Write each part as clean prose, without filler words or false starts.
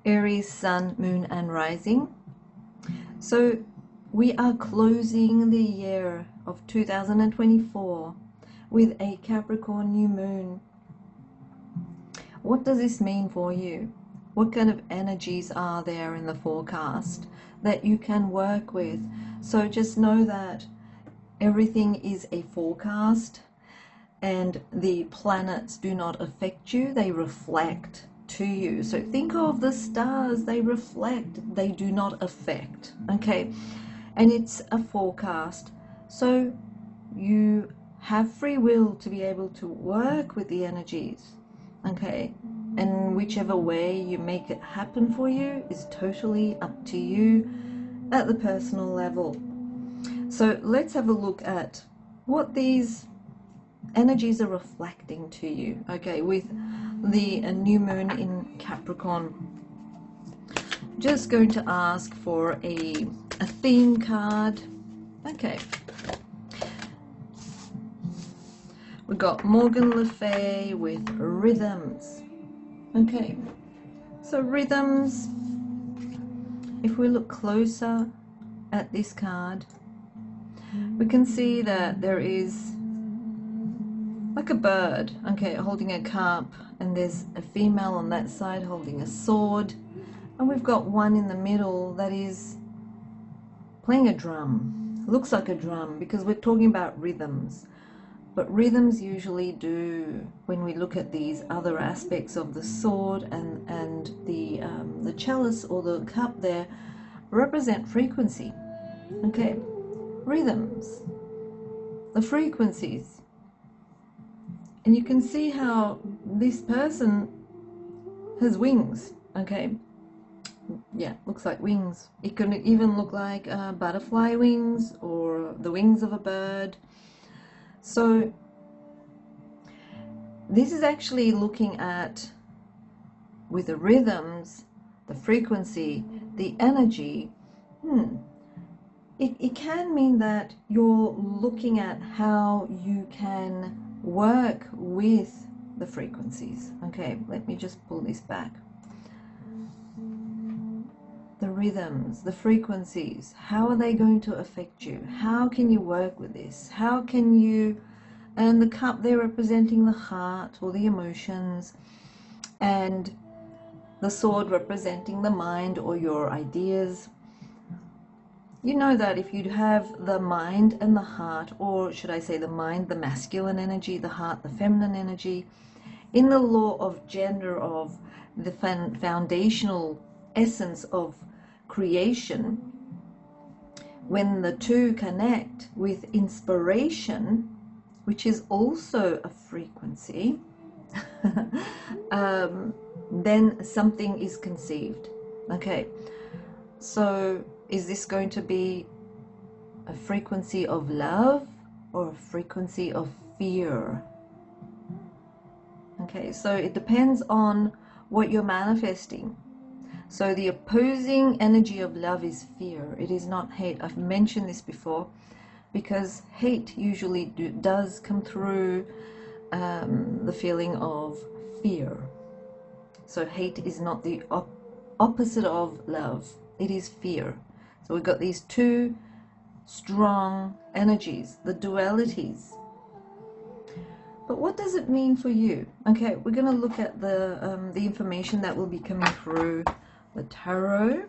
Aries, Sun, Moon and Rising. So we are closing the year of 2024 with a Capricorn new moon. What does this mean for you? What kind of energies are there in the forecast that you can work with? So just know that everything is a forecast and the planets do not affect you, they reflect to you. So think of the stars, they reflect, they do not affect, okay? And it's a forecast, so you have free will to be able to work with the energies, okay? And whichever way you make it happen for you is totally up to you at the personal level. So let's have a look at what these energies are reflecting to you, okay, with the new moon in Capricorn. Just going to ask for a theme card. Okay, we got Morgan Le Fay with rhythms. Okay, so rhythms, if we look closer at this card, we can see that there is like a bird, okay, holding a cup, and there's a female on that side holding a sword, and we've got one in the middle that is playing a drum. Looks like a drum because we're talking about rhythms, but rhythms usually do, when we look at these other aspects of the sword and the chalice or the cup there, represent frequency, okay? Rhythms, the frequencies. And you can see how this person has wings, okay? Yeah, looks like wings. It can even look like butterfly wings or the wings of a bird. So this is actually looking at, with the rhythms, the frequency, the energy. It can mean that you're looking at how you can work with the frequencies. Okay, let me just pull this back. The rhythms, the frequencies, how are they going to affect you? How can you work with this? How can you, and the cup there representing the heart or the emotions, and the sword representing the mind or your ideas. You know that if you have the mind and the heart, or should I say the mind, the masculine energy, the heart, the feminine energy, in the law of gender, of the foundational essence of creation, when the two connect with inspiration, which is also a frequency, then something is conceived. Okay, so is this going to be a frequency of love or a frequency of fear? Okay, so it depends on what you're manifesting. So the opposing energy of love is fear. It is not hate. I've mentioned this before, because hate usually does come through the feeling of fear. So hate is not the opposite of love. It is fear. So we've got these two strong energies, the dualities. But what does it mean for you? Okay, we're going to look at the information that will be coming through the tarot.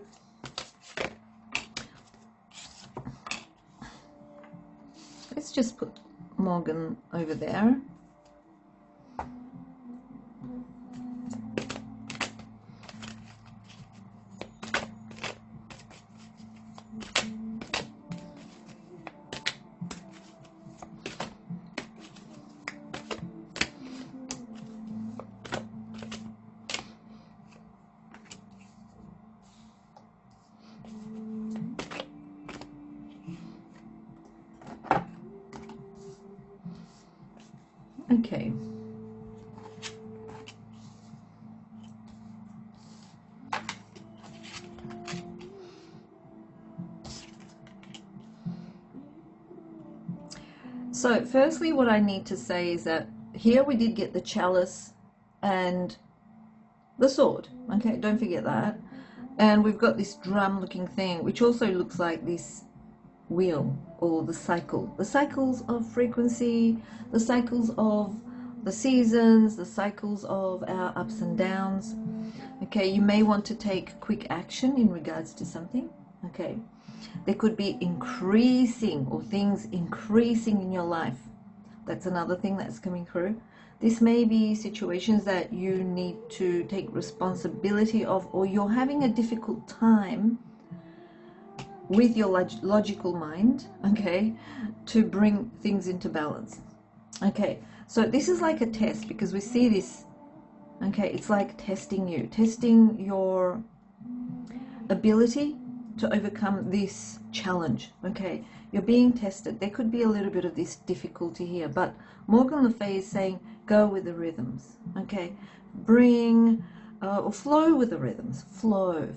Let's just put Morgan over there. Okay. So firstly, what I need to say is that here we did get the chalice and the sword. Okay, don't forget that. And we've got this drum looking thing, which also looks like this wheel, or the cycles of frequency, the cycles of the seasons, the cycles of our ups and downs. Okay, you may want to take quick action in regards to something. Okay, there could be increasing or things increasing in your life. That's another thing that's coming through. This may be situations that you need to take responsibility of, or you're having a difficult time with your logical mind, okay, to bring things into balance. Okay, so this is like a test, because we see this, okay, it's like testing you, testing your ability to overcome this challenge. Okay, you're being tested. There could be a little bit of this difficulty here, but Morgan Le Fay is saying go with the rhythms. Okay, bring or flow with the rhythms, flow.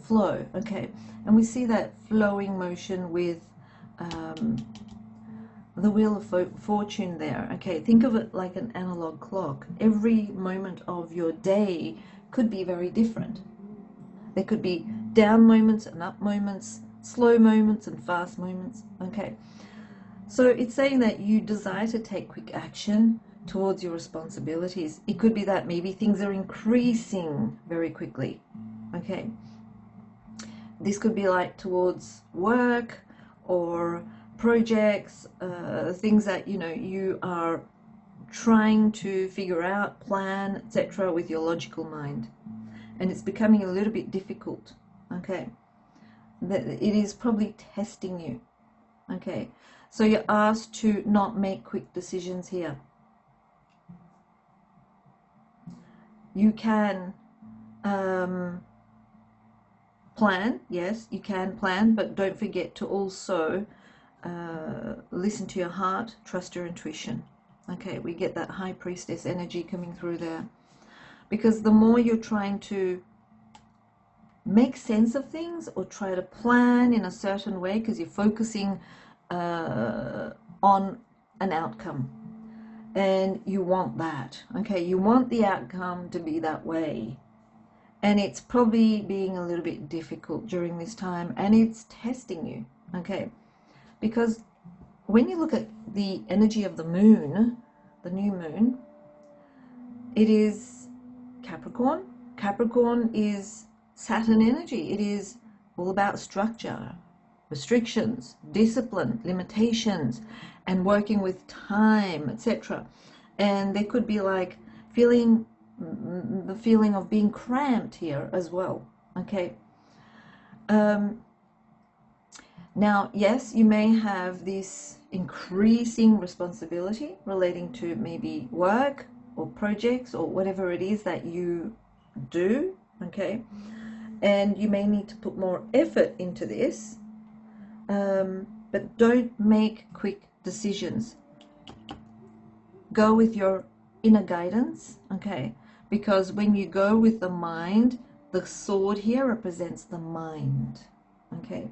Okay, and we see that flowing motion with the wheel of fortune there. Okay, think of it like an analog clock. Every moment of your day could be very different. There could be down moments and up moments, slow moments and fast moments. Okay, so it's saying that you desire to take quick action towards your responsibilities. It could be that maybe things are increasing very quickly. Okay, this could be like towards work or projects, things that you are trying to figure out, plan, etc. with your logical mind, and it's becoming a little bit difficult. Okay, that it is probably testing you. Okay, so you're asked to not make quick decisions here. You can plan, yes, you can plan, but don't forget to also listen to your heart, trust your intuition. Okay, we get that high priestess energy coming through there, because the more you're trying to make sense of things or try to plan in a certain way, because you're focusing on an outcome and you want that. Okay, you want the outcome to be that way, and it's probably being a little bit difficult during this time, and it's testing you. Okay, because when you look at the energy of the moon, the new moon, it is Capricorn. Capricorn is Saturn energy. It is all about structure, restrictions, discipline, limitations, and working with time, etc. And there could be like the feeling of being cramped here as well. Okay. Now, yes, you may have this increasing responsibility relating to maybe work or projects or whatever it is that you do. Okay, and you may need to put more effort into this, but don't make quick decisions. Go with your inner guidance. Okay, because when you go with the mind, the sword here represents the mind. Okay,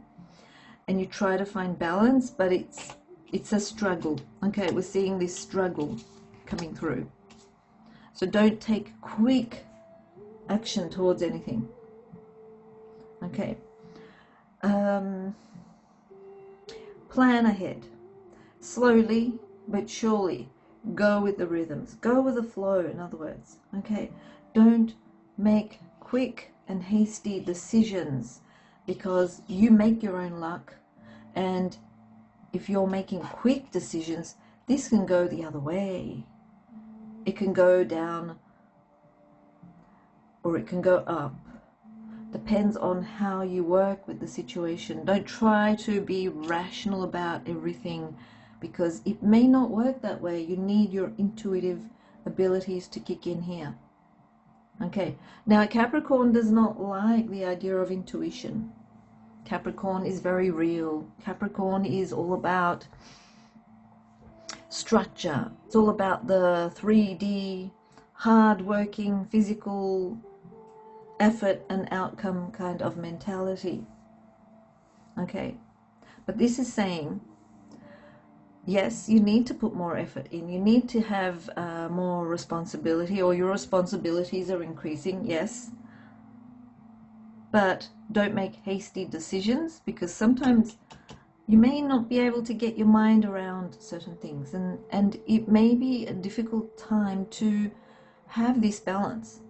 and you try to find balance, but it's a struggle. Okay, we're seeing this struggle coming through, so don't take quick action towards anything. Okay, plan ahead, slowly but surely. Go with the rhythms, go with the flow, in other words. Okay, don't make quick and hasty decisions, because you make your own luck, and if you're making quick decisions, this can go the other way. It can go down or it can go up. Depends on how you work with the situation. Don't try to be rational about everything, because it may not work that way. You need your intuitive abilities to kick in here. Okay, now Capricorn does not like the idea of intuition. Capricorn is very real. Capricorn is all about structure. It's all about the 3D, hard-working, physical effort and outcome kind of mentality. Okay, but this is saying, yes, you need to put more effort in. You need to have more responsibility, or your responsibilities are increasing, yes. but don't make hasty decisions, because sometimes you may not be able to get your mind around certain things, and it may be a difficult time to have this balance,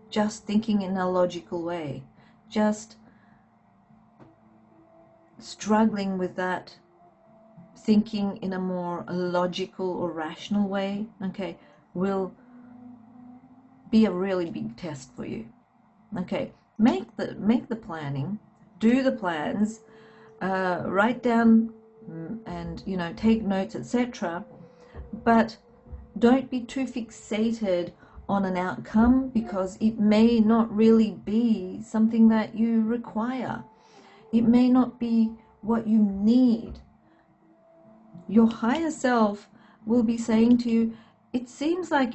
just thinking in a logical way, just struggling with that thinking in a more logical or rational way, okay, will be a really big test for you. Okay, make the planning, do the plans, write down and take notes, etc. But don't be too fixated on an outcome, because it may not really be something that you require. It may not be what you need. Your higher self will be saying to you, it seems like,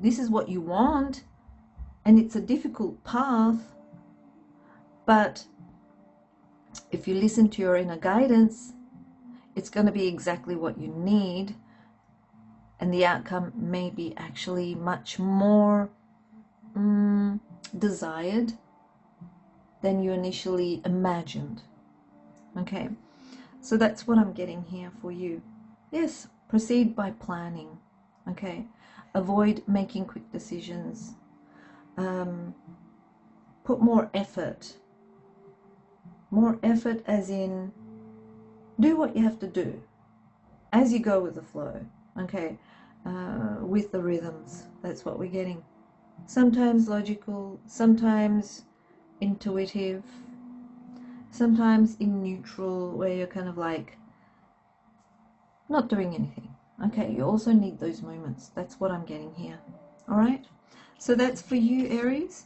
this is what you want, and it's a difficult path, but if you listen to your inner guidance, it's going to be exactly what you need, and the outcome may be actually much more desired than you initially imagined. Okay, so that's what I'm getting here for you. Yes, proceed by planning. Okay, avoid making quick decisions. Put more effort as in do what you have to do as you go with the flow. Okay, with the rhythms. That's what we're getting. Sometimes logical, sometimes intuitive, sometimes in neutral, where you're kind of like not doing anything. Okay, you also need those moments. That's what I'm getting here. All right, so that's for you, Aries.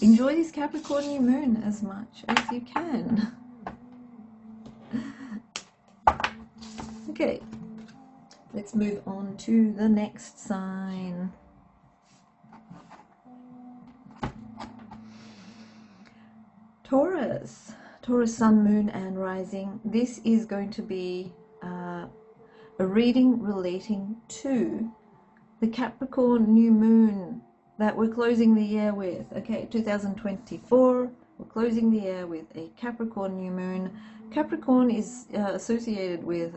Enjoy this Capricorn new moon as much as you can. Okay, let's move on to the next sign. Taurus. Taurus sun, moon and rising. This is going to be a reading relating to the Capricorn new moon that we're closing the year with. Okay, 2024, we're closing the year with a Capricorn new moon. Capricorn is associated with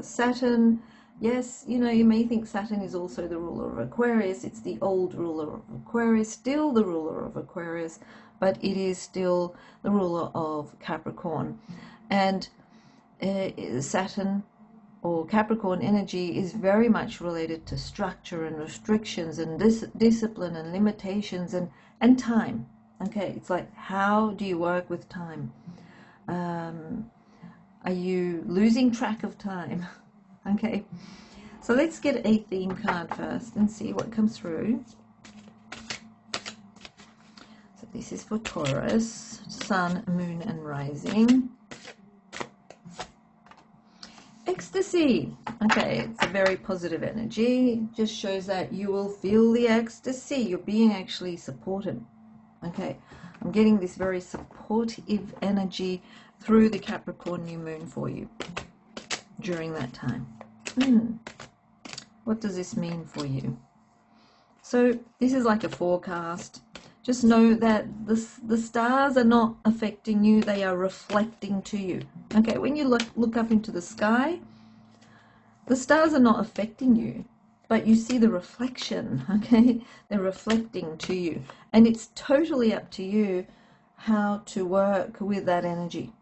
Saturn. Yes, you may think Saturn is also the ruler of Aquarius. It's the old ruler of Aquarius, still the ruler of Aquarius, but it is still the ruler of Capricorn. And Saturn, or Capricorn energy, is very much related to structure and restrictions and discipline and limitations and time. Okay, it's like, how do you work with time? Are you losing track of time? Okay, so let's get a theme card first and see what comes through. So this is for Taurus, sun, moon and rising. Ecstasy. Okay, it's a very positive energy. Just shows that you will feel the ecstasy. You're being actually supported. Okay, I'm getting this very supportive energy through the Capricorn new moon for you during that time. What does this mean for you? So this is like a forecast. Just know that the stars are not affecting you, they are reflecting to you. Okay, when you look up into the sky, the stars are not affecting you, but you see the reflection, okay? They're reflecting to you. And it's totally up to you how to work with that energy.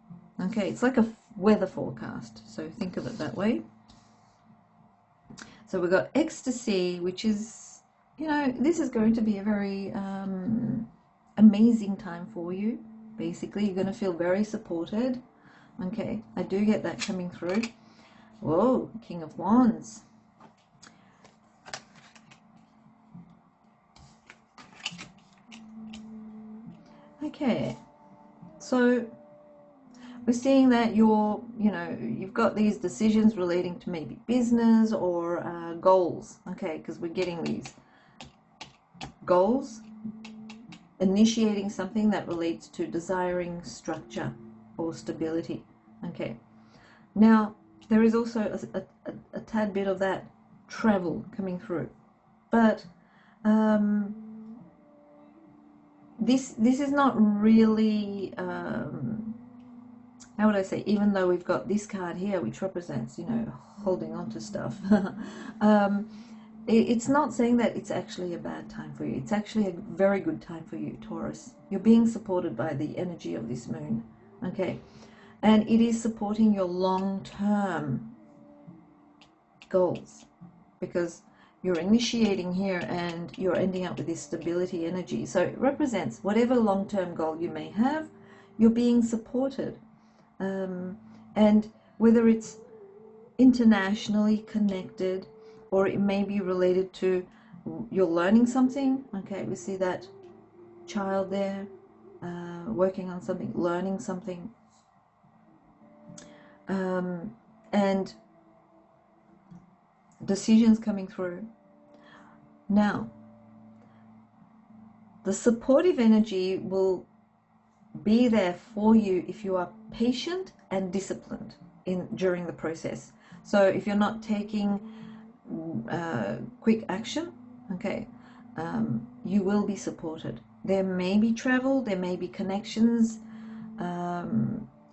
Okay, it's like a weather forecast, so think of it that way. So we've got ecstasy, which is, this is going to be a very amazing time for you. Basically, you're going to feel very supported. Okay, I do get that coming through. Whoa, King of Wands. Okay, so we're seeing that you've got these decisions relating to maybe business or goals. Okay, because we're getting these goals, initiating something that relates to desiring structure or stability. Okay, now there is also a tad bit of that travel coming through, but this is not really, how would I say, even though we've got this card here, which represents, you know, holding on to stuff, it's not saying that it's actually a bad time for you. It's actually a very good time for you, Taurus. You're being supported by the energy of this moon, okay? And it is supporting your long-term goals, because you're initiating here and you're ending up with this stability energy. So it represents whatever long-term goal you may have, you're being supported. And whether it's internationally connected, or it may be related to you're learning something. Okay, we see that child there working on something, learning something, and decisions coming through. Now, the supportive energy will be there for you if you are patient and disciplined during the process. So if you're not taking quick action, okay, you will be supported. There may be travel, there may be connections,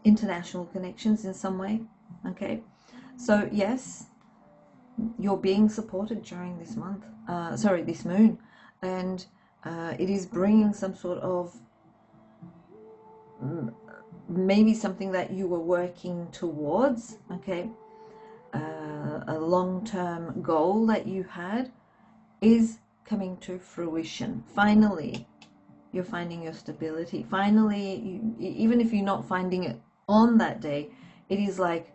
international connections in some way, okay. So yes, you're being supported during this month, this moon, and it is bringing some sort of maybe something that you were working towards, okay, a long-term goal that you had is coming to fruition. Finally, you're finding your stability. Finally, even if you're not finding it on that day, it is like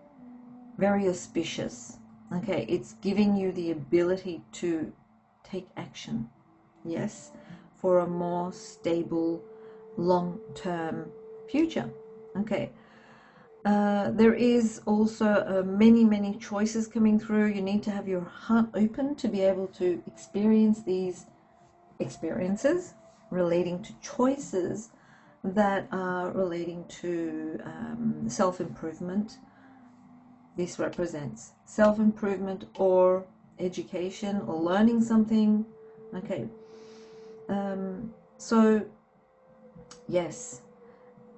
very auspicious, okay. It's giving you the ability to take action, yes, for a more stable long-term future, okay. There is also many choices coming through. You need to have your heart open to be able to experience these experiences relating to choices that are relating to self-improvement. This represents self-improvement or education or learning something, okay. So yes,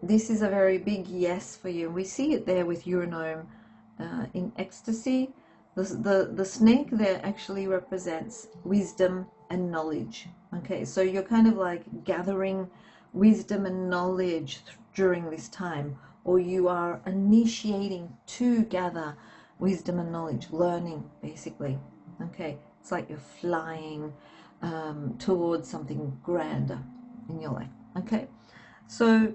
this is a very big yes for you. We see it there with Uranome in ecstasy. The snake there actually represents wisdom and knowledge. Okay, so you're kind of like gathering wisdom and knowledge during this time, or you are initiating to gather wisdom and knowledge, learning basically. Okay, it's like you're flying towards something grander in your life. Okay, so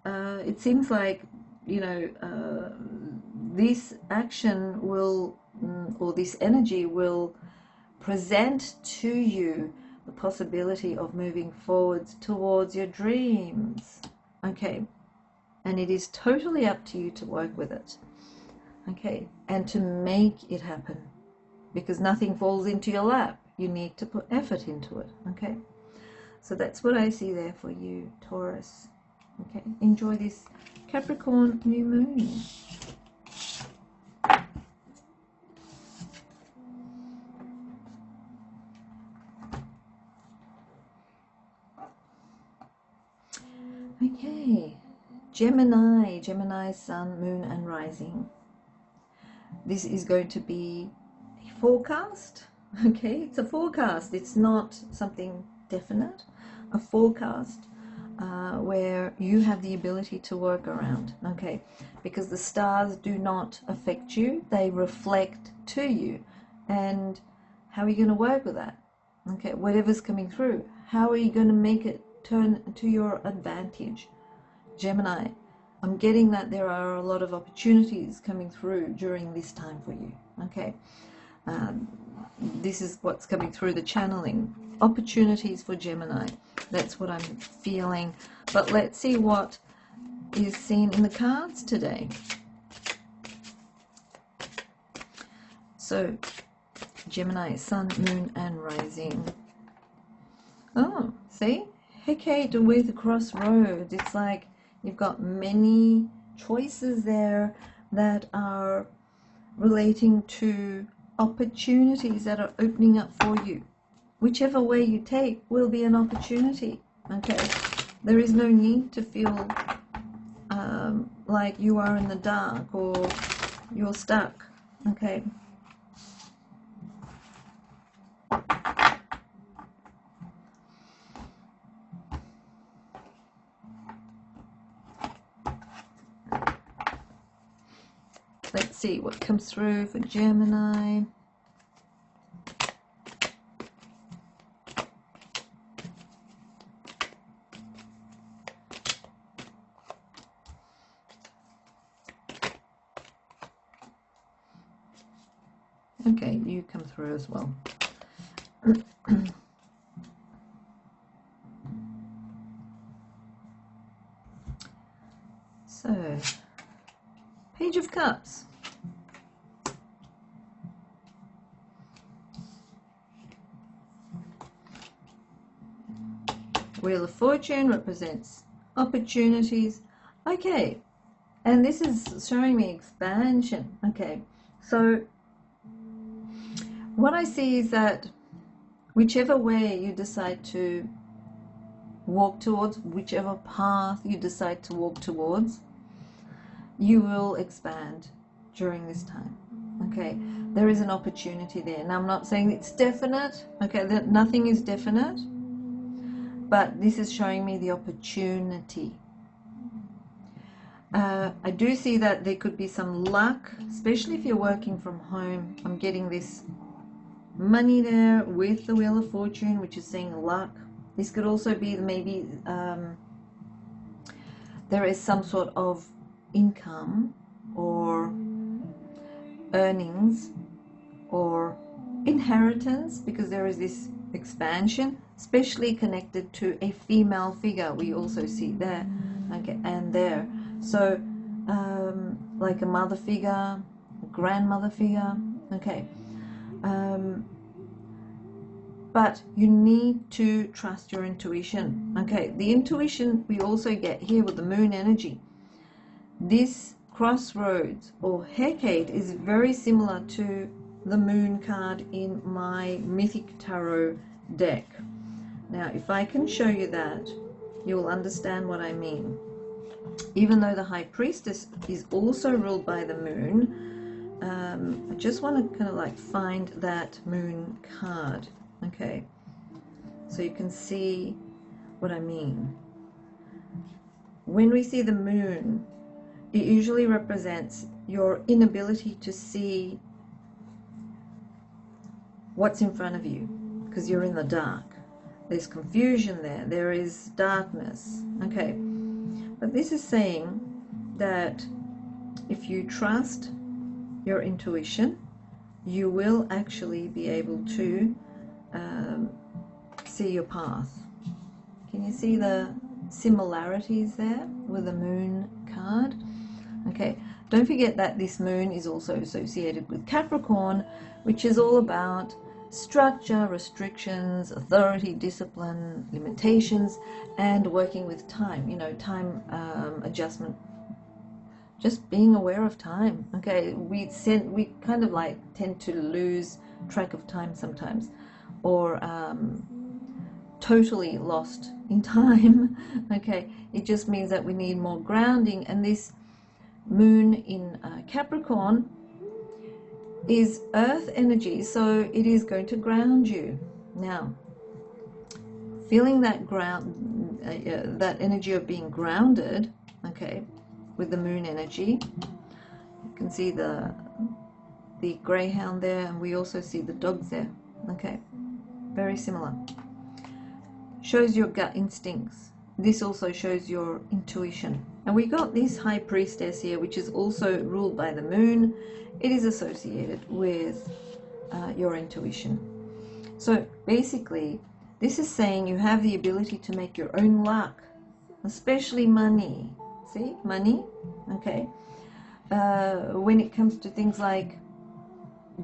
it seems like, you know, this action will, or this energy will present to you the possibility of moving forwards towards your dreams, okay, and it is totally up to you to work with it, okay, and to make it happen, because nothing falls into your lap. You need to put effort into it, okay. So that's what I see there for you, Taurus. Okay, enjoy this Capricorn new moon. Okay, Gemini, sun, moon and rising. This is going to be a forecast, okay, it's a forecast, it's not something definite, a forecast where you have the ability to work around, okay, because the stars do not affect you, they reflect to you. And how are you going to work with that? Okay, whatever's coming through, how are you going to make it turn to your advantage? Gemini, I'm getting that there are a lot of opportunities coming through during this time for you, okay. This is what's coming through the channeling. Opportunities for Gemini. That's what I'm feeling. But let's see what is seen in the cards today. So, Gemini, sun, moon, and rising. Oh, see? Hecate with crossroads. It's like you've got many choices there that are relating to opportunities that are opening up for you. Whichever way you take will be an opportunity, okay. There is no need to feel like you are in the dark or you're stuck. Okay. Let's see what comes through for Gemini. Okay, you come through as well. So, Page of Cups. Wheel of Fortune represents opportunities. Okay, and this is showing me expansion. Okay, so what I see is that whichever way you decide to walk towards, whichever path you decide to walk towards, you will expand during this time. Okay, there is an opportunity there. Now, I'm not saying it's definite, okay, that nothing is definite, but this is showing me the opportunity. I do see that there could be some luck, especially if you're working from home. I'm getting this money there with the Wheel of Fortune, which is saying luck. This could also be maybe there is some sort of income or earnings or inheritance, because there is this expansion, especially connected to a female figure. We also see there, okay, and there. So like a mother figure, a grandmother figure, okay. But you need to trust your intuition. Okay, the intuition we also get here with the moon energy. This crossroads or Hecate is very similar to the moon card in my Mythic Tarot deck. Now, if I can show you that, you'll understand what I mean. Even though the High Priestess is also ruled by the moon, I just want to kind of like find that moon card. Okay, so you can see what I mean. When we see the moon, it usually represents your inability to see what's in front of you, because you're in the dark. There's confusion there, there is darkness. Okay, but this is saying that if you trust your intuition, you will actually be able to see your path. Can you see the similarities there with the moon card? Okay, don't forget that this moon is also associated with Capricorn, which is all about structure, restrictions, authority, discipline, limitations, and working with time, you know, time adjustment, just being aware of time. Okay, we kind of like tend to lose track of time sometimes, or totally lost in time. Okay, it just means that we need more grounding, and this moon in Capricorn is earth energy, so it is going to ground you. Now, feeling that ground, that energy of being grounded, okay, with the moon energy, you can see the greyhound there, and we also see the dogs there. Okay, very similar. Shows your gut instincts. This also shows your intuition. And we got this High Priestess here, which is also ruled by the moon. It is associated with your intuition. So basically, this is saying you have the ability to make your own luck, especially money. See, money, okay? When it comes to things like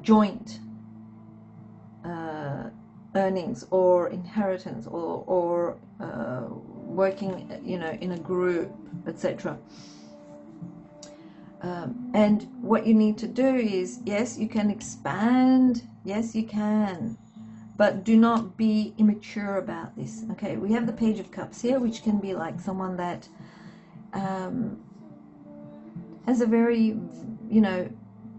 joint earnings or inheritance, or working, you know, in a group, etc. And what you need to do is, yes, you can expand, yes, you can, but do not be immature about this. Okay, we have the Page of Cups here, which can be like someone that has a very, you know,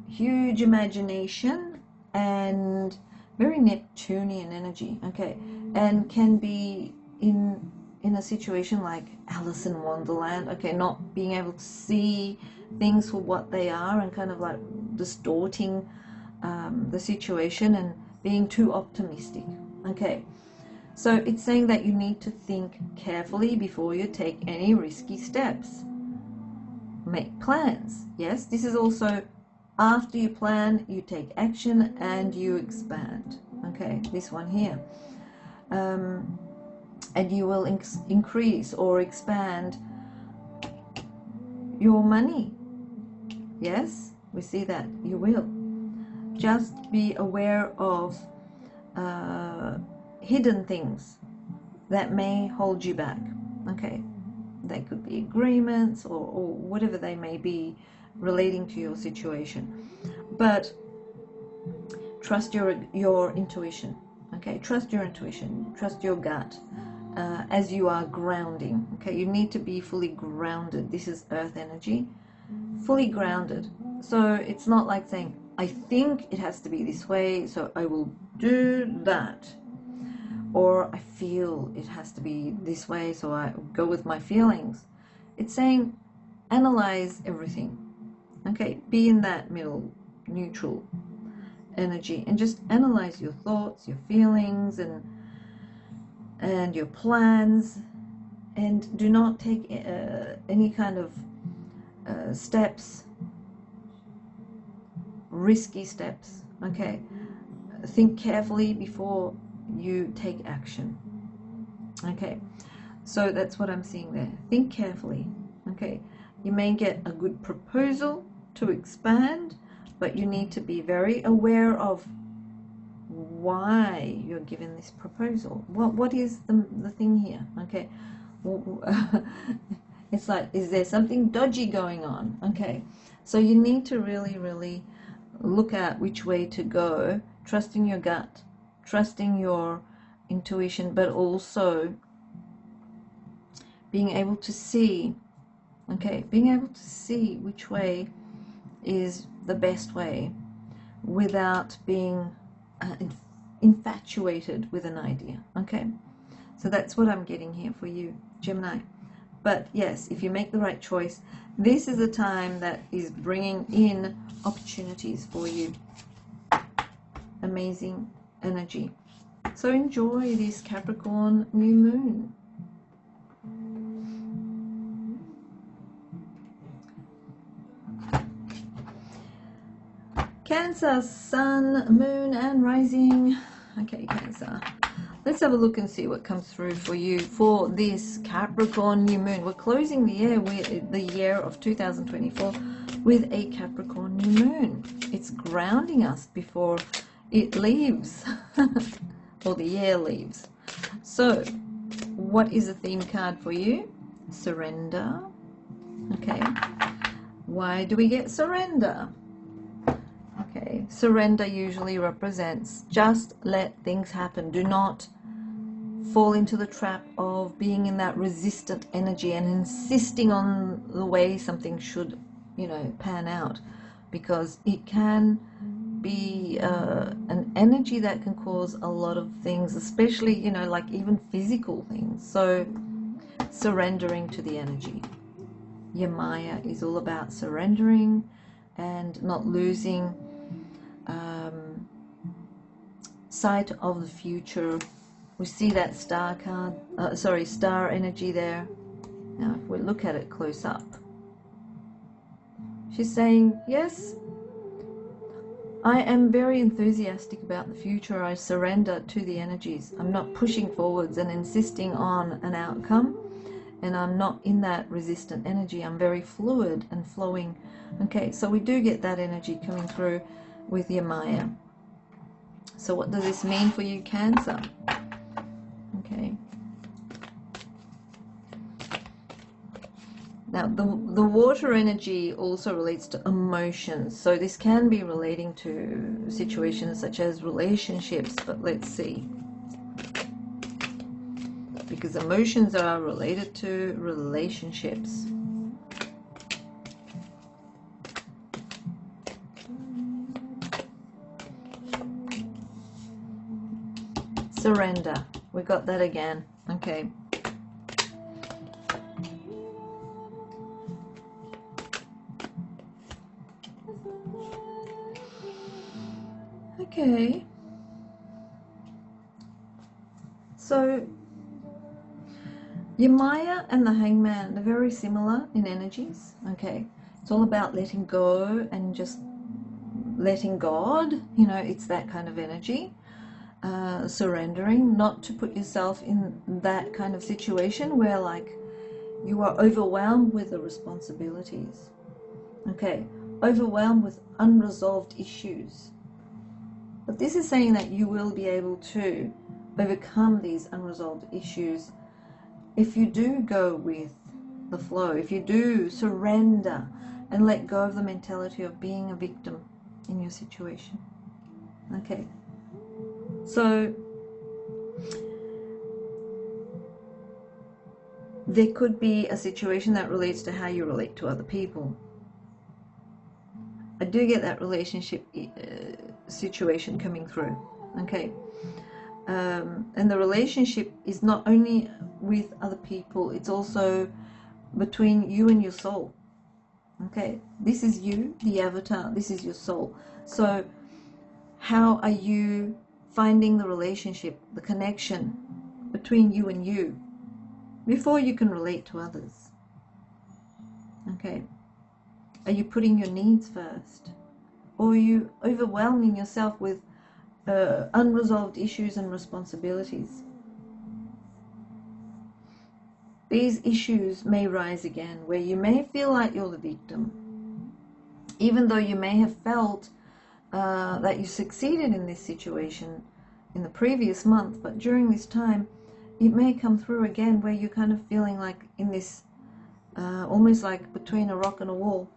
huge imagination and very Neptunian energy, okay, and can be in a situation like Alice in Wonderland, okay, not being able to see things for what they are and kind of like distorting the situation and being too optimistic, okay. So it's saying that you need to think carefully before you take any risky steps. Make plans. Yes, this is also after you plan, you take action and you expand. Okay, this one here. And you will increase or expand your money. Yes, we see that you will. Just be aware of hidden things that may hold you back. Okay, they could be agreements or whatever they may be relating to your situation, but trust your intuition. Okay, trust your intuition, trust your gut, as you are grounding. Okay, you need to be fully grounded. This is earth energy, fully grounded. So it's not like saying, I think it has to be this way, so I will do that, or I feel it has to be this way, so I go with my feelings. It's saying analyze everything. Okay, be in that middle, neutral energy, and just analyze your thoughts, your feelings, and your plans, and do not take any kind of steps, risky steps. Okay, think carefully before you take action. Okay, so that's what I'm seeing there. Think carefully. Okay, you may get a good proposal to expand, but you need to be very aware of why you're given this proposal. What is the thing here? Okay, it's like, is there something dodgy going on? Okay, so you need to really look at which way to go, trusting your gut, trusting your intuition, but also being able to see, okay, being able to see which way is the best way without being infatuated with an idea. Okay, so that's what I'm getting here for you, Gemini. But yes, if you make the right choice, this is a time that is bringing in opportunities for you. Amazing energy. So enjoy this Capricorn new moon. Cancer, sun, moon and rising. Okay, Cancer, let's have a look and see what comes through for you for this Capricorn new moon. We're closing the year with the year of 2024 with a Capricorn new moon. It's grounding us before it leaves or the year leaves. So what is the theme card for you? Surrender. Okay, why do we get surrender? Okay, surrender usually represents just let things happen. Do not fall into the trap of being in that resistant energy and insisting on the way something should, you know, pan out, because it can be an energy that can cause a lot of things, especially, you know, like even physical things. So surrendering to the energy. Your Maya is all about surrendering and not losing sight of the future. We see that star card, star energy there. Now if we look at it close up, she's saying, yes, I am very enthusiastic about the future. I surrender to the energies. I'm not pushing forwards and insisting on an outcome, and I'm not in that resistant energy. I'm very fluid and flowing. Okay, so we do get that energy coming through with your Maya. So what does this mean for you, Cancer? Okay. Now, the water energy also relates to emotions, so this can be relating to situations such as relationships, but let's see. Because emotions are related to relationships. Surrender. We got that again. Okay. Okay. So your Maya and the Hangman are very similar in energies. Okay. It's all about letting go and just letting God, you know, it's that kind of energy. Surrendering, not to put yourself in that kind of situation where like you are overwhelmed with the responsibilities. Okay. Overwhelmed with unresolved issues. But this is saying that you will be able to overcome these unresolved issues if you do go with the flow, if you do surrender and let go of the mentality of being a victim in your situation. Okay. So there could be a situation that relates to how you relate to other people. I do get that relationship situation coming through. Okay. And the relationship is not only with other people, it's also between you and your soul. Okay, this is you, the avatar, this is your soul. So how are you finding the relationship, the connection between you and you before you can relate to others? Okay, are you putting your needs first, or are you overwhelming yourself with unresolved issues and responsibilities? These issues may rise again where you may feel like you're the victim, even though you may have felt that you succeeded in this situation in the previous month, but during this time it may come through again where you're kind of feeling like in this almost like between a rock and a wall.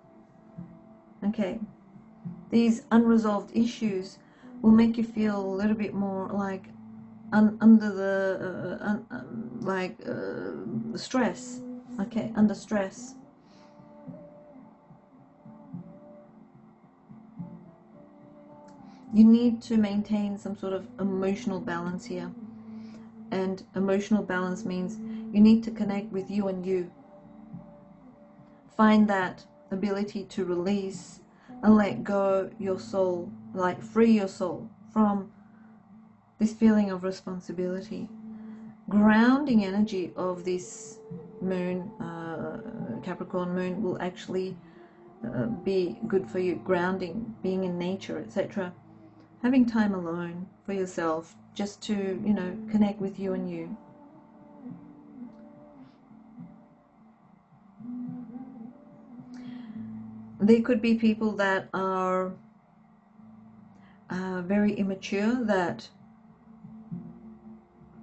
Okay, these unresolved issues will make you feel a little bit more like under the stress. Okay, under stress. You need to maintain some sort of emotional balance here, and emotional balance means you need to connect with you and you. Find that ability to release and let go your soul, like free your soul from this feeling of responsibility. Grounding energy of this moon, Capricorn moon, will actually be good for you. Grounding, being in nature, etc. Having time alone for yourself, just to, you know, connect with you and you. There could be people that are very immature, that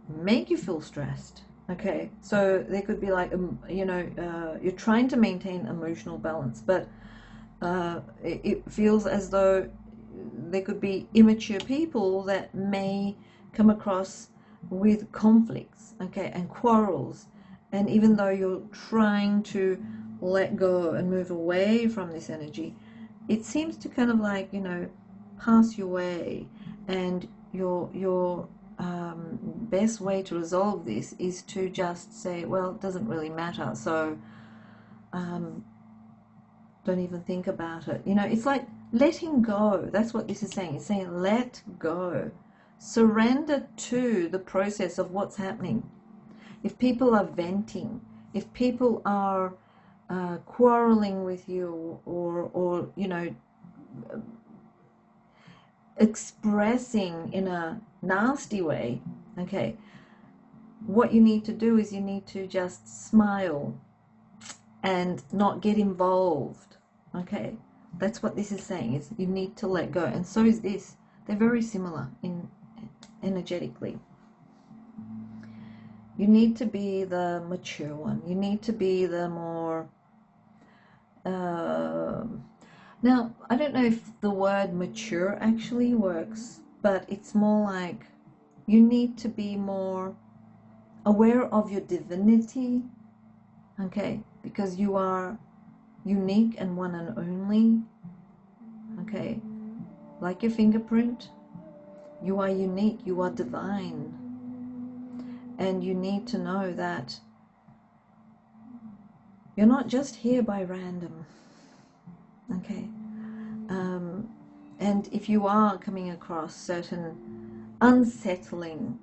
make you feel stressed. Okay, so there could be like, you know, you're trying to maintain emotional balance, but it feels as though there could be immature people that may come across with conflicts, okay, and quarrels. And even though you're trying to let go and move away from this energy, it seems to kind of like, you know, pass your way. And your best way to resolve this is to just say, well, it doesn't really matter, so don't even think about it. You know, it's like letting go. That's what this is saying. It's saying let go. Surrender to the process of what's happening. If people are venting, if people are quarreling with you, or you know, expressing in a nasty way, okay, what you need to do is you need to just smile and not get involved. Okay, that's what this is saying, is you need to let go. And so is this. They're very similar in energetically. You need to be the mature one. You need to be the more Now, I don't know if the word mature actually works, but it's more like you need to be more aware of your divinity, okay, because you are unique and one and only, okay, like your fingerprint. You are unique, you are divine, and you need to know that you're not just here by random, okay. And if you are coming across certain unsettling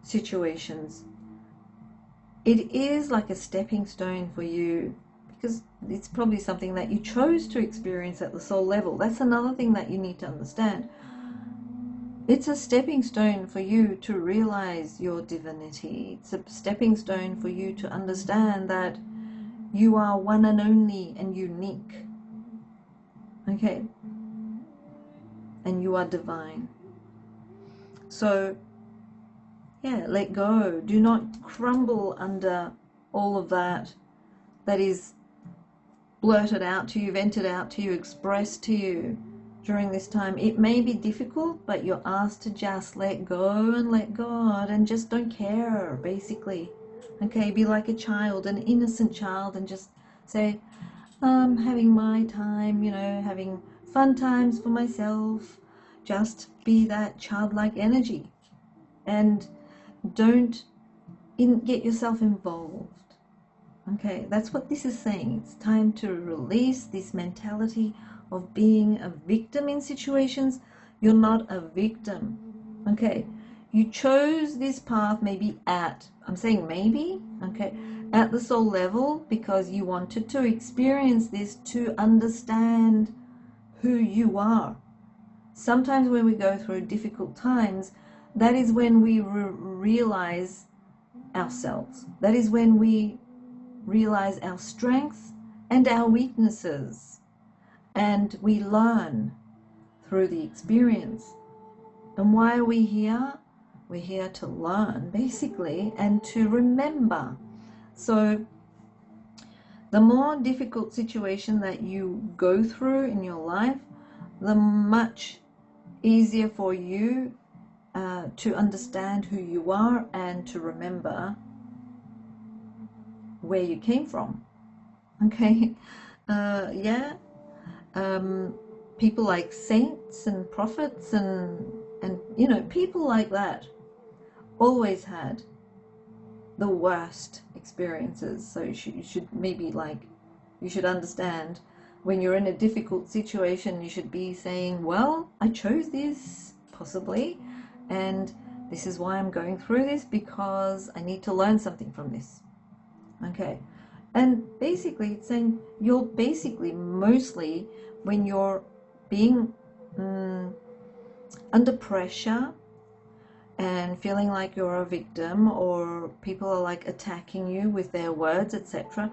situations, it is like a stepping stone for you, because it's probably something that you chose to experience at the soul level. That's another thing that you need to understand. It's a stepping stone for you to realize your divinity. It's a stepping stone for you to understand that you are one and only and unique, okay, and you are divine. So yeah, let go. Do not crumble under all of that is blurted out to you, vented out to you, expressed to you during this time. It may be difficult, but you're asked to just let go and let God, and just don't care, basically. Okay, be like a child, an innocent child, and just say, I'm having my time, you know, having fun times for myself. Just be that childlike energy, and don't get yourself involved. Okay, that's what this is saying. It's time to release this mentality of being a victim in situations. You're not a victim, okay? You chose this path maybe I'm saying maybe, okay, at the soul level, because you wanted to experience this to understand who you are. Sometimes when we go through difficult times, that is when we realize ourselves. That is when we realize our strengths and our weaknesses, and we learn through the experience. And why are we here? We're here to learn, basically, and to remember. So the more difficult situation that you go through in your life, the much easier for you to understand who you are and to remember where you came from. Okay, people like saints and prophets and you know, people like that always had the worst experiences. So you should maybe, like, you should understand when you're in a difficult situation, you should be saying, well, I chose this, possibly, and this is why I'm going through this, because I need to learn something from this. Okay, and basically it's saying you're basically mostly, when you're being under pressure and feeling like you're a victim, or people are like attacking you with their words, etc.,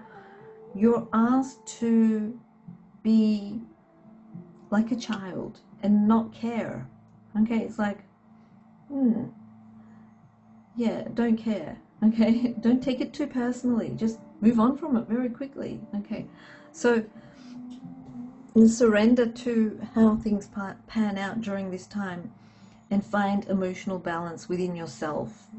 you're asked to be like a child and not care. Okay, it's like, yeah, don't care. Okay, don't take it too personally, just move on from it very quickly. Okay, so surrender to how things pan out during this time, and find emotional balance within yourself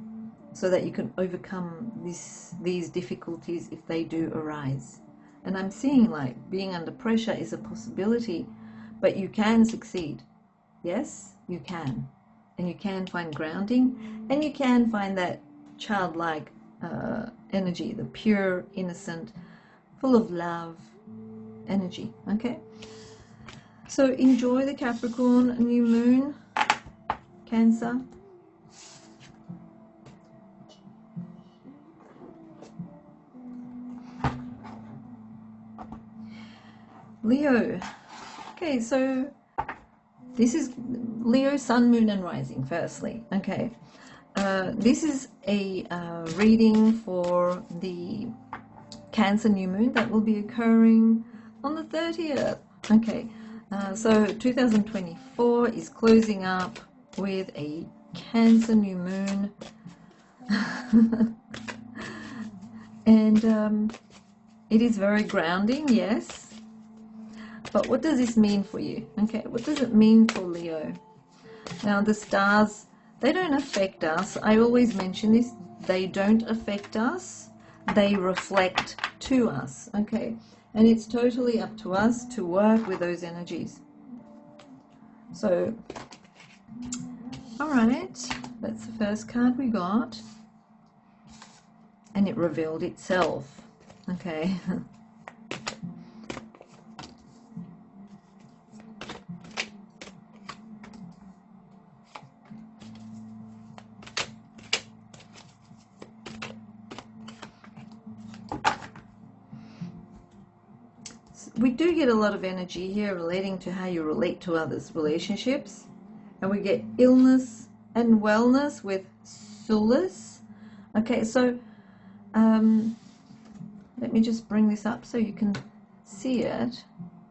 so that you can overcome these difficulties if they do arise. And I'm seeing like being under pressure is a possibility, but you can succeed. Yes, you can. And you can find grounding, and you can find that childlike energy, the pure, innocent, full of love energy. Okay, so enjoy the Capricorn new moon, Cancer. Leo. Okay, so this is Leo, sun, moon, and rising, firstly. Okay, this is a reading for the Cancer new moon that will be occurring on the 30th. Okay, so 2024 is closing up with a Cancer new moon. And it is very grounding, yes. But what does this mean for you? Okay, what does it mean for Leo? Now, the stars, they don't affect us. I always mention this. They don't affect us. They reflect to us, okay? And it's totally up to us to work with those energies. So, all right, that's the first card we got. And it revealed itself, okay? We do get a lot of energy here relating to how you relate to others, relationships. And we get illness and wellness with solace. Okay, so let me just bring this up so you can see it.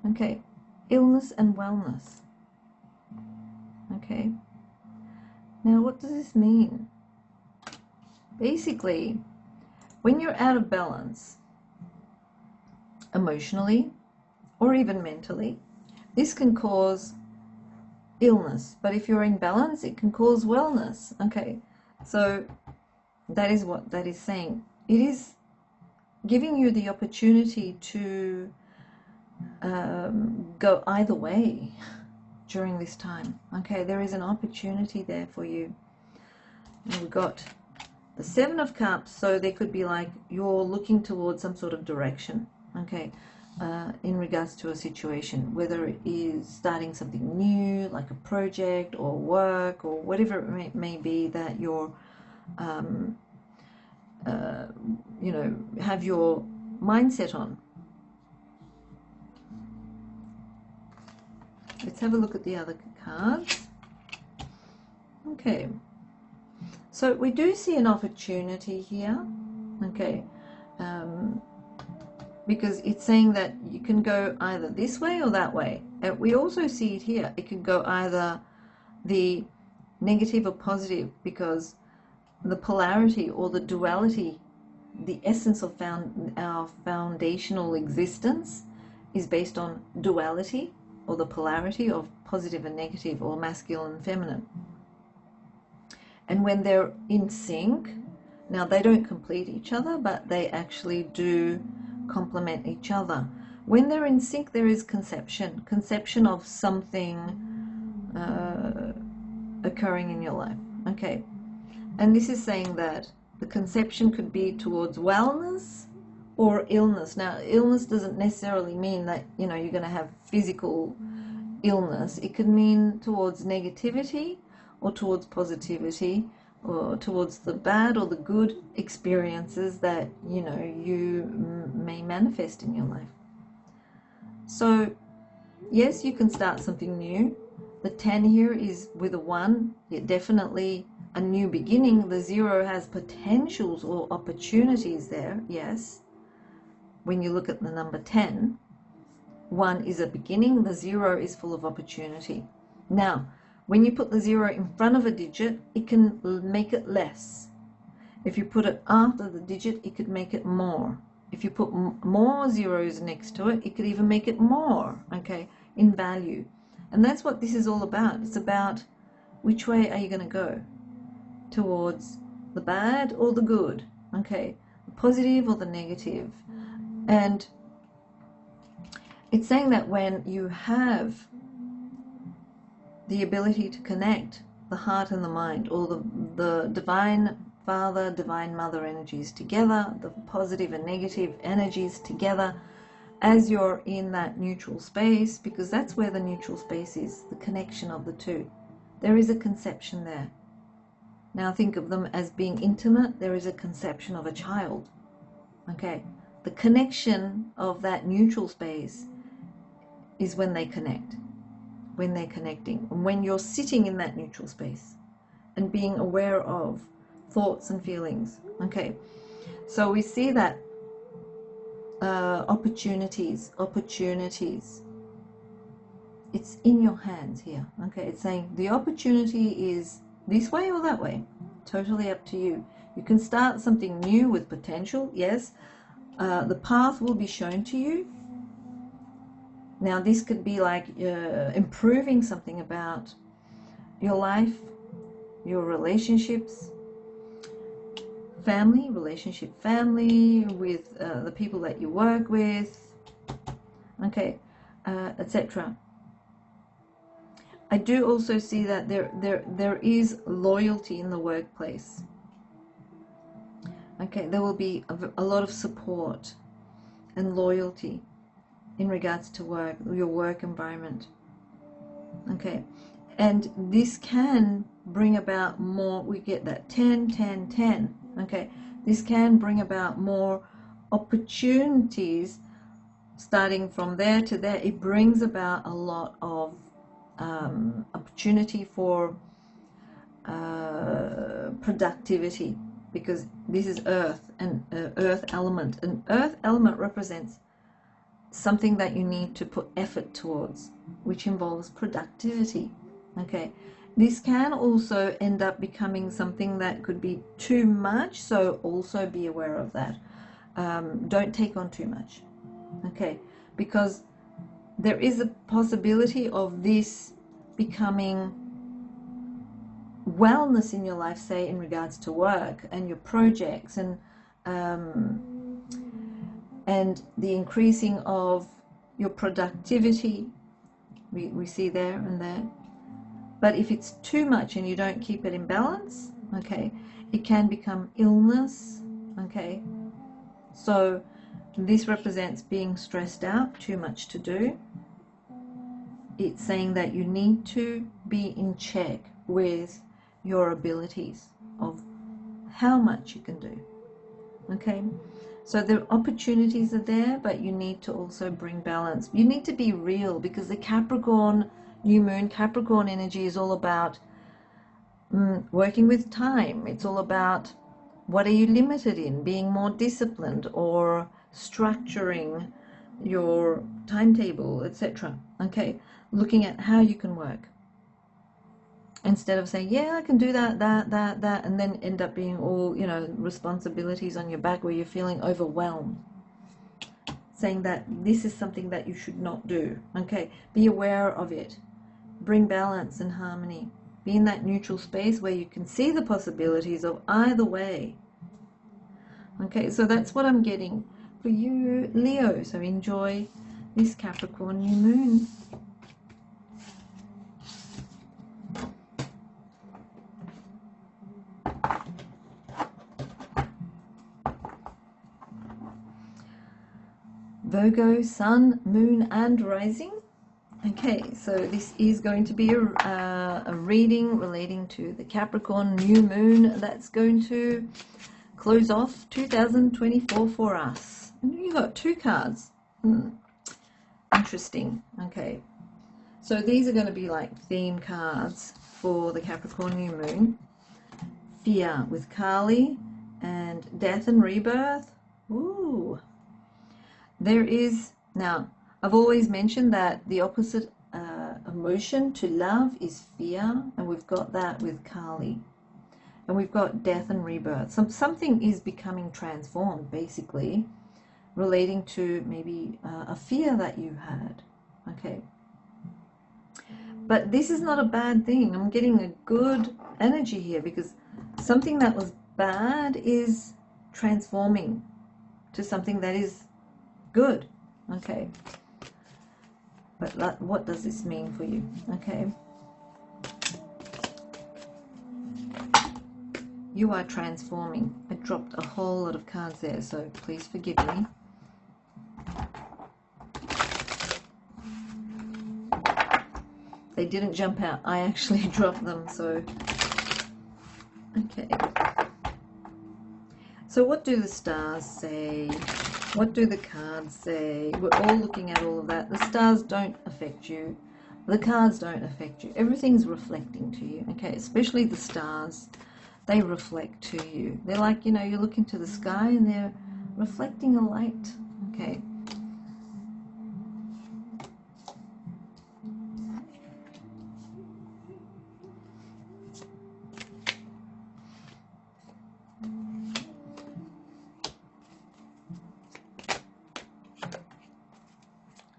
Okay, illness and wellness. Okay, now what does this mean? Basically, when you're out of balance, emotionally or even mentally, this can cause illness. But if you're in balance, it can cause wellness. Okay, so that is what that is saying. It is giving you the opportunity to go either way during this time. Okay, there is an opportunity there for you. And we've got the Seven of Cups, so there could be like you're looking towards some sort of direction, okay, in regards to a situation, whether it is starting something new, like a project or work or whatever it may be that you're, you know, have your mindset on. Let's have a look at the other cards. Okay, so we do see an opportunity here, okay, because it's saying that you can go either this way or that way. And we also see it here. It could go either the negative or positive, because the polarity or the duality, the essence of our foundational existence is based on duality, or the polarity of positive and negative, or masculine and feminine. And when they're in sync, now they don't complete each other, but they actually do complement each other. When they're in sync, there is conception of something occurring in your life. Okay, and this is saying that the conception could be towards wellness or illness. Now, illness doesn't necessarily mean that, you know, you're going to have physical illness. It could mean towards negativity or towards positivity, or towards the bad or the good experiences that, you know, you may manifest in your life. So yes, you can start something new. The 10 here is with a 1, definitely a new beginning. The 0 has potentials or opportunities there, yes. When you look at the number 10, 1 is a beginning, the 0 is full of opportunity. Now, when you put the 0 in front of a digit, it can make it less. If you put it after the digit, it could make it more. If you put more zeros next to it, it could even make it more, okay, in value. And that's what this is all about. It's about which way are you going to go? Towards the bad or the good, okay, the positive or the negative. And it's saying that when you have the ability to connect the heart and the mind, or the divine father, divine mother energies together, the positive and negative energies together, as you're in that neutral space, because that's where the neutral space is, the connection of the two. There is a conception there. Now think of them as being intimate. There is a conception of a child. Okay, the connection of that neutral space is when they connect. When they're connecting, and when you're sitting in that neutral space and being aware of thoughts and feelings. Okay, so we see that opportunities, it's in your hands here. Okay, it's saying the opportunity is this way or that way, totally up to you. You can start something new with potential, yes. The path will be shown to you. Now this could be like improving something about your life, your relationships, family, with the people that you work with, okay, etc. I do also see that there is loyalty in the workplace. Okay, there will be a lot of support and loyalty in regards to work, your work environment. Okay, and this can bring about more, we get that 10, 10, 10. Okay, this can bring about more opportunities starting from there to there. It brings about a lot of opportunity for productivity, because this is earth and earth element, and earth element represents something that you need to put effort towards, which involves productivity. Okay, this can also end up becoming something that could be too much, so also be aware of that. Don't take on too much, okay, because there is a possibility of this becoming wellness in your life, say in regards to work and your projects, and the increasing of your productivity, we see there and there. But if it's too much and you don't keep it in balance, okay, it can become illness. Okay, so this represents being stressed out, too much to do. It's saying that you need to be in check with your abilities of how much you can do. Okay, so the opportunities are there, but you need to also bring balance. You need to be real, because the Capricorn new moon, Capricorn energy is all about working with time. It's all about what are you limited in, being more disciplined, or structuring your timetable, etc. Okay, looking at how you can work, instead of saying, yeah, I can do that, and then end up being all, responsibilities on your back where you're feeling overwhelmed. Saying that this is something that you should not do. Okay, be aware of it. Bring balance and harmony. Be in that neutral space where you can see the possibilities of either way. Okay, so that's what I'm getting for you, Leo. So enjoy this Capricorn new moon. Virgo, sun, moon, and rising. Okay, so this is going to be a reading relating to the Capricorn new moon that's going to close off 2024 for us. And you got two cards. Interesting. Okay, so these are going to be like theme cards for the Capricorn new moon. Fear with Kali, and death and rebirth. Ooh. There is, now, I've always mentioned that the opposite emotion to love is fear, and we've got that with Kali. And we've got death and rebirth. Something is becoming transformed, basically, relating to maybe a fear that you had. Okay. But this is not a bad thing. I'm getting a good energy here, because something that was bad is transforming to something that is good. Okay, but what does this mean for you? Okay, you are transforming. I dropped a whole lot of cards there, so please forgive me. They didn't jump out, I actually dropped them. So okay, so what do the stars say? What do the cards say? We're all looking at all of that. The stars don't affect you. The cards don't affect you. Everything's reflecting to you, okay? Especially the stars. They reflect to you. They're like, you look into the sky and they're reflecting a light, okay?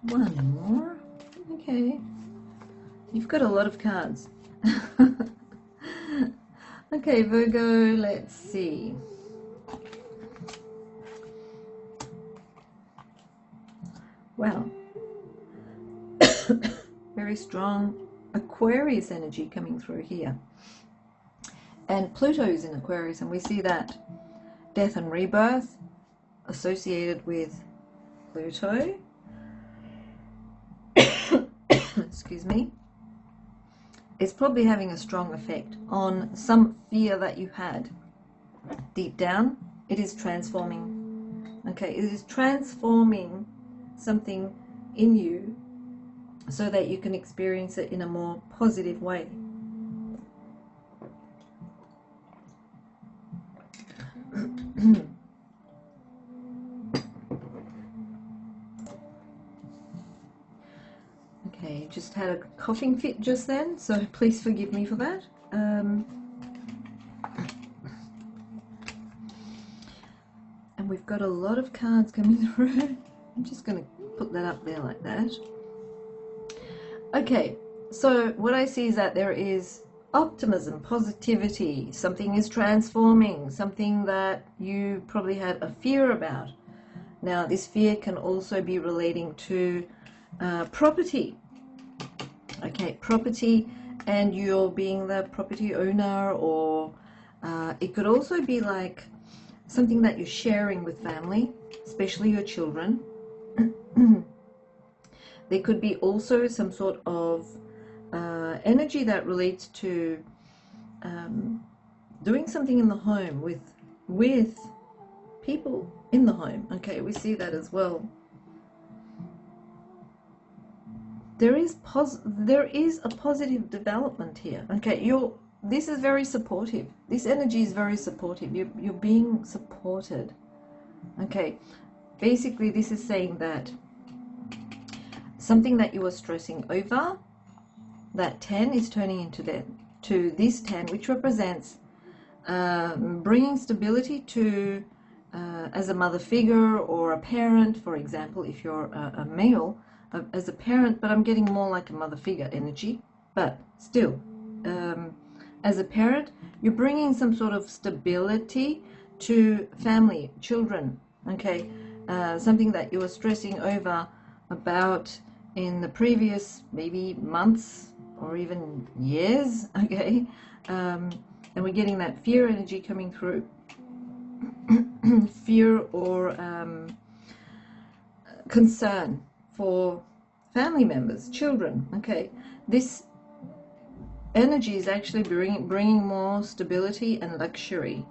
One more. Okay. You've got a lot of cards. Okay, Virgo, let's see. Well, very strong Aquarius energy coming through here. And Pluto's in Aquarius, and we see that death and rebirth associated with Pluto. Excuse me. It's probably having a strong effect on some fear that you had. Deep down, it is transforming. Okay, it is transforming something in you so that you can experience it in a more positive way. Okay, just had a coughing fit just then, so please forgive me for that. And we've got a lot of cards coming through. I'm just going to put that up there like that. Okay, so what I see is that there is optimism, positivity, something is transforming, something that you probably had a fear about. Now, this fear can also be relating to property. Okay, property, and you're being the property owner, or it could also be like something that you're sharing with family, especially your children. There could be also some sort of energy that relates to doing something in the home with people in the home. Okay, we see that as well. There is a positive development here. Okay, this is very supportive. This energy is very supportive. You're being supported. Okay, basically this is saying that something that you were stressing over, that 10 is turning into this 10, which represents bringing stability to as a mother figure or a parent, for example, if you're a male, as a parent, but I'm getting more like a mother figure energy. But still, as a parent, you're bringing some sort of stability to family, children. Okay, something that you were stressing over about in the previous maybe months or even years. Okay, and we're getting that fear energy coming through. Fear or concern for family members, children. Okay, this energy is actually bringing more stability and luxury.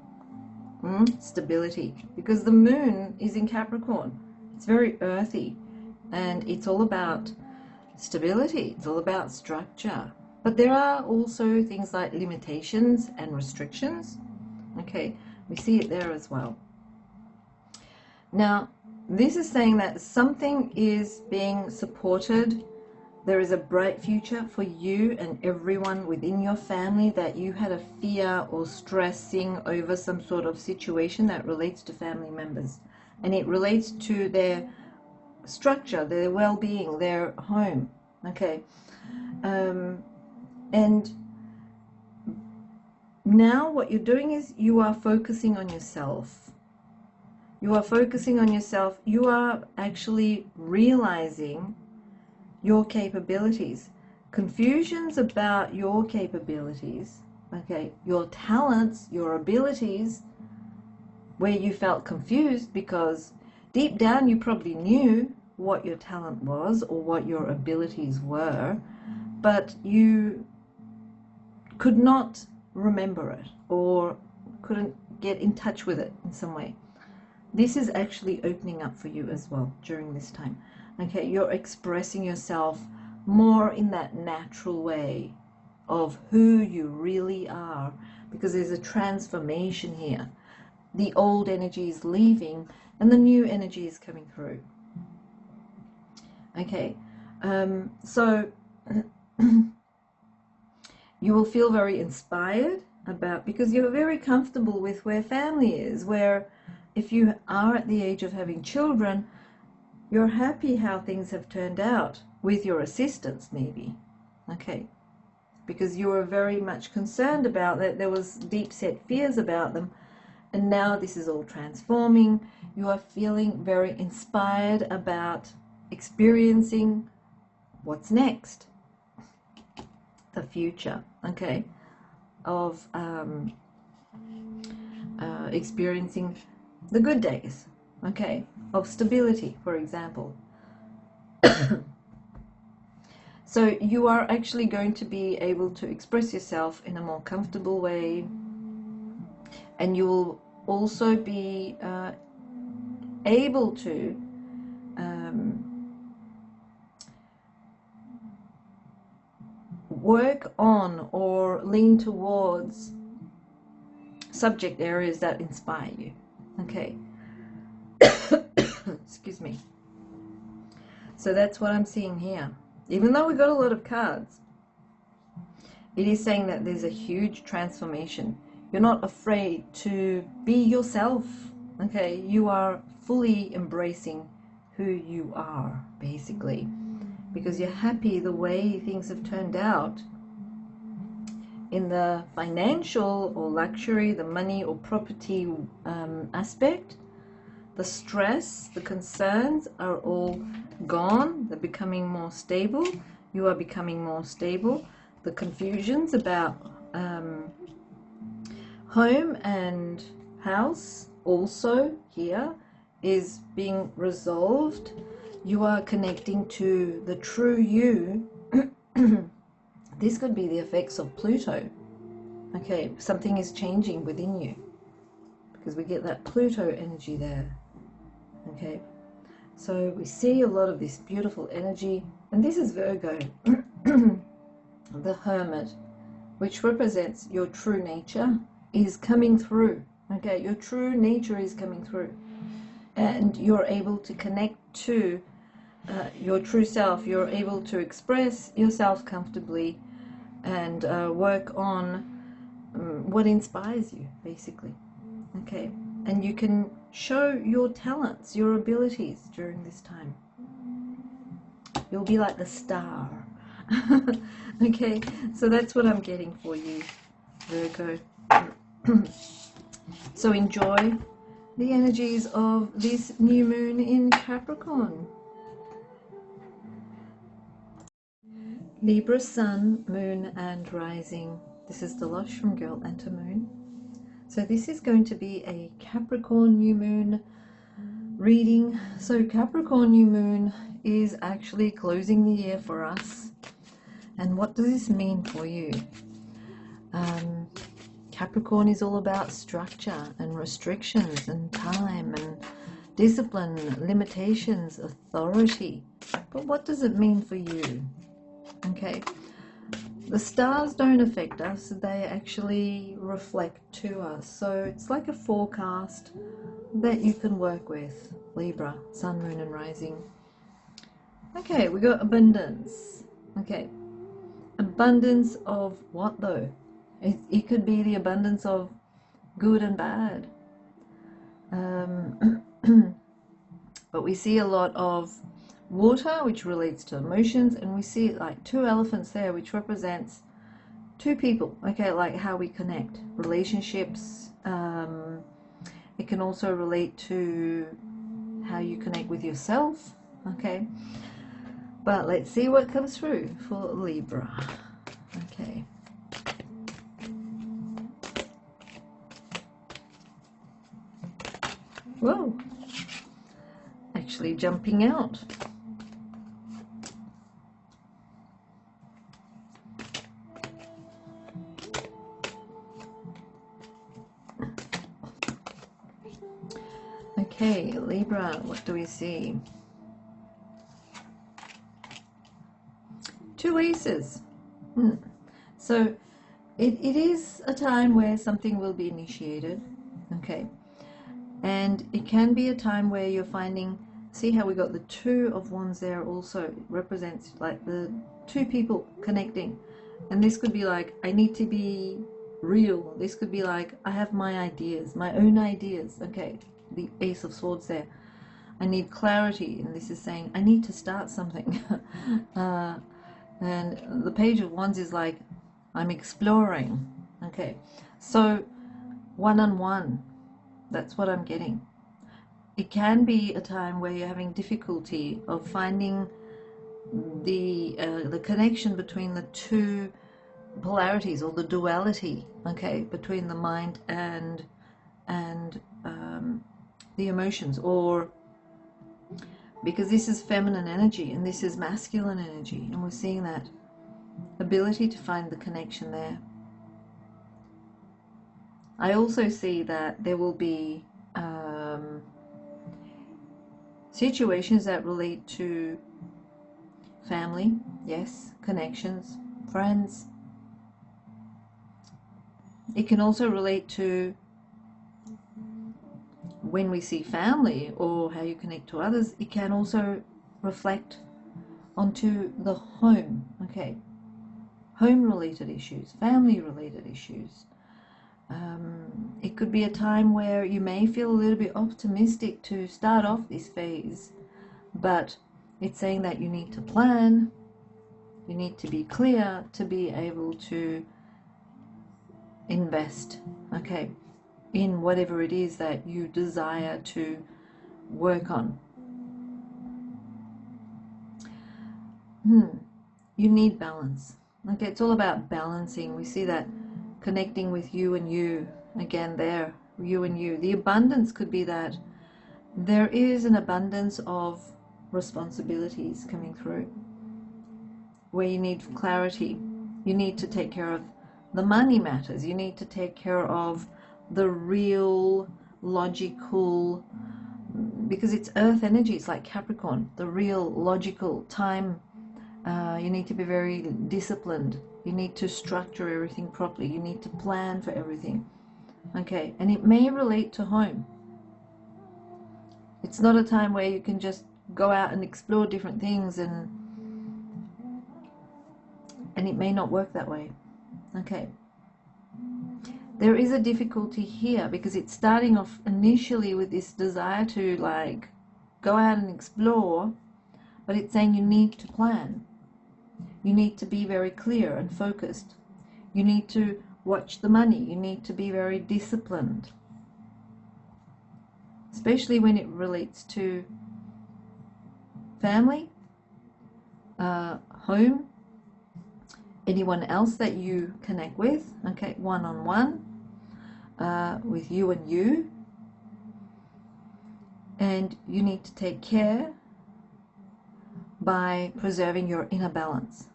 Stability, because the moon is in Capricorn. It's very earthy, and it's all about stability. It's all about structure. But there are also things like limitations and restrictions. Okay, we see it there as well. Now, this is saying that something is being supported. There is a bright future for you and everyone within your family that you had a fear or stressing over some sort of situation that relates to family members. And it relates to their structure, their well-being, their home. Okay. And now what you're doing is you are focusing on yourself. You are focusing on yourself. You are actually realizing your capabilities. Confusions about your capabilities, okay, your talents, your abilities, where you felt confused because deep down you probably knew what your talent was or what your abilities were, but you could not remember it or couldn't get in touch with it in some way. This is actually opening up for you as well during this time. Okay, you're expressing yourself more in that natural way of who you really are, because there's a transformation here. The old energy is leaving and the new energy is coming through. Okay, so you will feel very inspired because you're very comfortable with where family is, where if you are at the age of having children, you're happy how things have turned out with your assistants, maybe. Okay, because you were very much concerned about that. There was deep set fears about them, and now this is all transforming. You are feeling very inspired about experiencing what's next, the future, okay, of experiencing the good days, okay, of stability, for example. So you are actually going to be able to express yourself in a more comfortable way, and you will also be able to work on or lean towards subject areas that inspire you, okay. Excuse me. So that's what I'm seeing here. Even though we got a lot of cards, it is saying that there's a huge transformation. You're not afraid to be yourself, okay. You are fully embracing who you are, basically, because you're happy the way things have turned out in the financial or luxury, the money or property aspect. The stress, the concerns are all gone. They're becoming more stable. You are becoming more stable. The confusions about home and house also here is being resolved. You are connecting to the true you. This could be the effects of Pluto. Okay, something is changing within you because we get that Pluto energy there. Okay, so we see a lot of this beautiful energy, and this is Virgo, the Hermit, which represents your true nature, is coming through. Okay, your true nature is coming through, and you're able to connect to your true self. You're able to express yourself comfortably and work on what inspires you, basically. Okay, and you can show your talents, your abilities during this time. You'll be like the star. Okay, so that's what I'm getting for you, Virgo. So enjoy the energies of this new moon in Capricorn. Libra sun, moon and rising. This is Dilosh from girlandhermoon. So this is going to be a Capricorn new moon reading. So Capricorn new moon is actually closing the year for us. And what does this mean for you? Capricorn is all about structure and restrictions and time and discipline, limitations, authority. But what does it mean for you? Okay. The stars don't affect us, they actually reflect to us. So it's like a forecast that you can work with. Libra, sun, moon and rising. Okay, we got abundance. Okay, abundance of what though? It could be the abundance of good and bad. But we see a lot of water, which relates to emotions, and we see like two elephants there, which represents two people. Okay, like how we connect, relationships. It can also relate to how you connect with yourself. Okay, but let's see what comes through for Libra. Okay. Whoa, actually jumping out. Okay, Libra, what do we see? Two aces. So it is a time where something will be initiated. Okay. And it can be a time where you're finding, see how we got the two of wands there also. It represents like the two people connecting. And this could be like, I need to be real. This could be like, I have my ideas, my own ideas. Okay, the Ace of Swords there. I need clarity, and this is saying I need to start something. And the Page of Wands is like, I'm exploring. Okay, so one-on-one, that's what I'm getting. It can be a time where you're having difficulty of finding the connection between the two polarities, or the duality, okay, between the mind and the emotions, or because this is feminine energy and this is masculine energy, and we're seeing that ability to find the connection there. I also see that there will be situations that relate to family, yes, connections, friends. It can also relate to when we see family or how you connect to others. It can also reflect onto the home, okay, home related issues, family related issues. It could be a time where you may feel a little bit optimistic to start off this phase, but it's saying that you need to plan, you need to be clear to be able to invest, okay, in whatever it is that you desire to work on. You need balance. Okay, it's all about balancing. We see that connecting with you and you, again there, you and you. The abundance could be that there is an abundance of responsibilities coming through where you need clarity. You need to take care of the money matters. You need to take care of the real logical, because it's earth energy, it's like Capricorn, the real logical time. You need to be very disciplined. You need to structure everything properly. You need to plan for everything. Okay, and it may relate to home. It's not a time where you can just go out and explore different things, and it may not work that way. Okay. There is a difficulty here because it's starting off initially with this desire to like go out and explore, but it's saying you need to plan. You need to be very clear and focused. You need to watch the money. You need to be very disciplined, especially when it relates to family, home, anyone else that you connect with, okay, one-on-one, with you and you. And you need to take care by preserving your inner balance.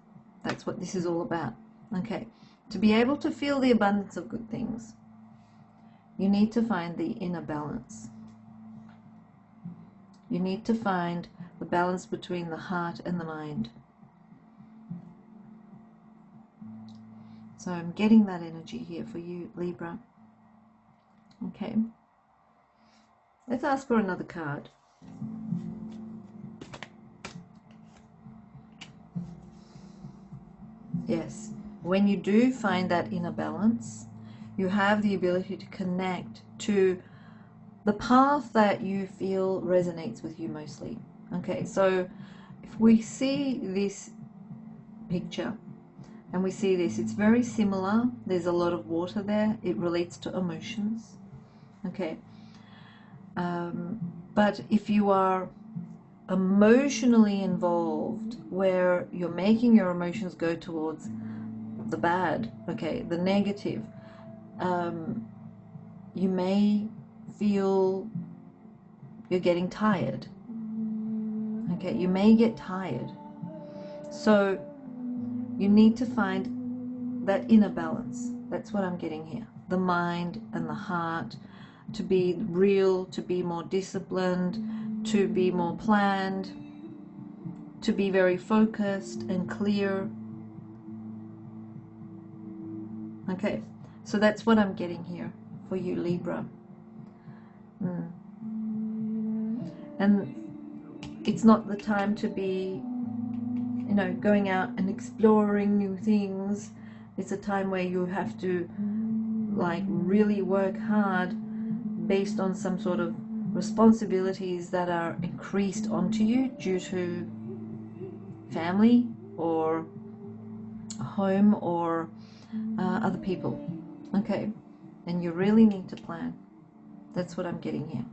That's what this is all about, okay? To be able to feel the abundance of good things, you need to find the inner balance. You need to find the balance between the heart and the mind. So I'm getting that energy here for you, Libra. Okay. Let's ask for another card. Yes, when you do find that inner balance, you have the ability to connect to the path that you feel resonates with you mostly. Okay, so if we see this picture and we see this, it's very similar. There's a lot of water there. It relates to emotions. Okay. But if you are emotionally involved, where you're making your emotions go towards the bad, okay, the negative, you may feel you're getting tired. Okay, you may get tired. So you need to find that inner balance. That's what I'm getting here. The mind and the heart, to be real, to be more disciplined, to be more planned, to be very focused and clear. Okay, so that's what I'm getting here for you, Libra. And it's not the time to be, you know, going out and exploring new things. It's a time where you have to like really work hard based on some sort of responsibilities that are increased onto you due to family or home or other people. Okay, and you really need to plan. That's what I'm getting here.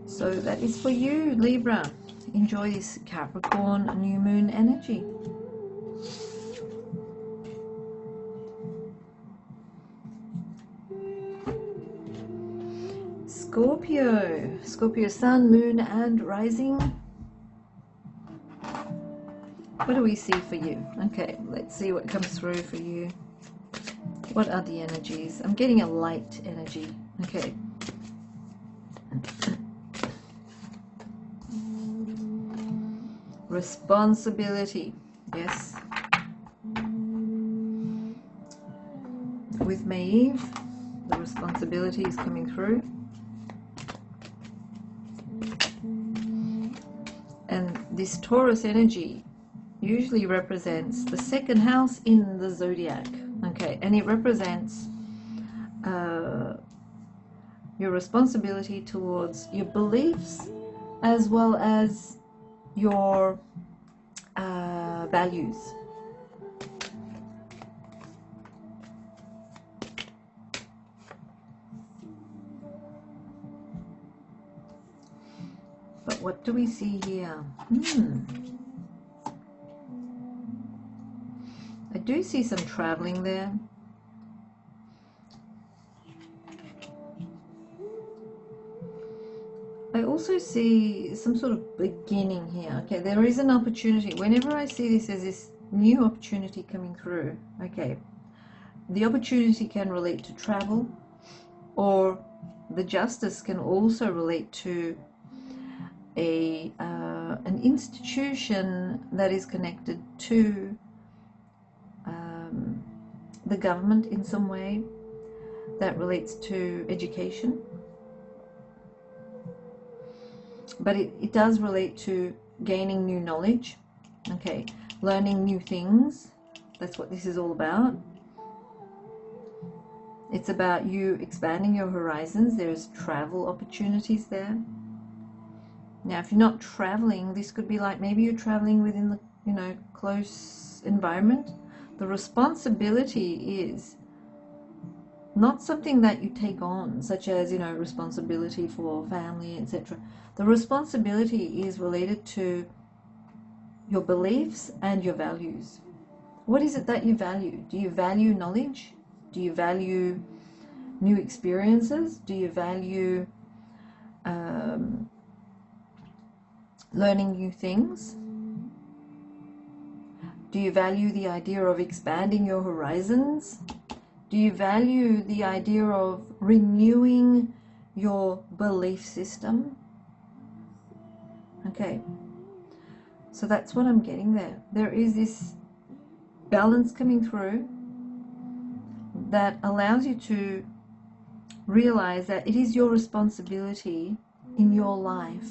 So that is for you, Libra. Enjoy this Capricorn new moon energy. Scorpio. Scorpio sun, moon and rising. What do we see for you? Okay, let's see what comes through for you. What are the energies? I'm getting a light energy. Okay. Responsibility. Yes. With Maeve, the responsibility is coming through. And this Taurus energy usually represents the second house in the zodiac. Okay, and it represents your responsibility towards your beliefs as well as your values. But what do we see here? I do see some traveling there. I also see some sort of beginning here. Okay, there is an opportunity. Whenever I see this as this new opportunity coming through, okay, the opportunity can relate to travel, or the justice can also relate to an institution that is connected to the government in some way, that relates to education. But it does relate to gaining new knowledge, okay, learning new things. That's what this is all about. It's about you expanding your horizons. There's travel opportunities there. Now, if you're not traveling, this could be like maybe you're traveling within the, close environment. The responsibility is not something that you take on, such as, responsibility for family, etc. The responsibility is related to your beliefs and your values. What is it that you value? Do you value knowledge? Do you value new experiences? Do you value learning new things? Do you value the idea of expanding your horizons? Do you value the idea of renewing your belief system? Okay, so that's what I'm getting there. There is this balance coming through that allows you to realize that it is your responsibility in your life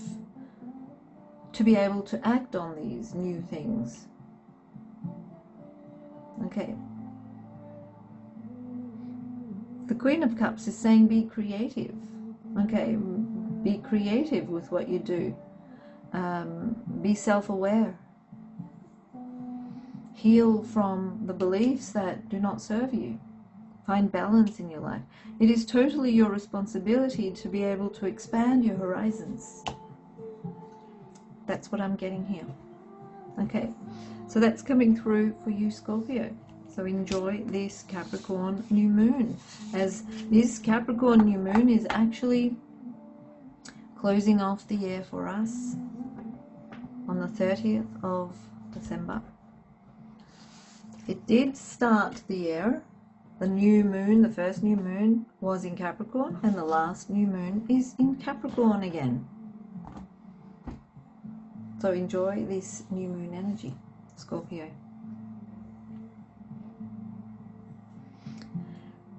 to be able to act on these new things. Okay. The Queen of Cups is saying be creative. Okay, be creative with what you do. Be self-aware. Heal from the beliefs that do not serve you. Find balance in your life. It is totally your responsibility to be able to expand your horizons. That's what I'm getting here. Okay, so that's coming through for you, Scorpio. So enjoy this Capricorn new moon, as this Capricorn new moon is actually closing off the year for us on the 30th of December. It did start the year. The new moon, the first new moon, was in Capricorn, and the last new moon is in Capricorn again. So enjoy this new moon energy, Scorpio.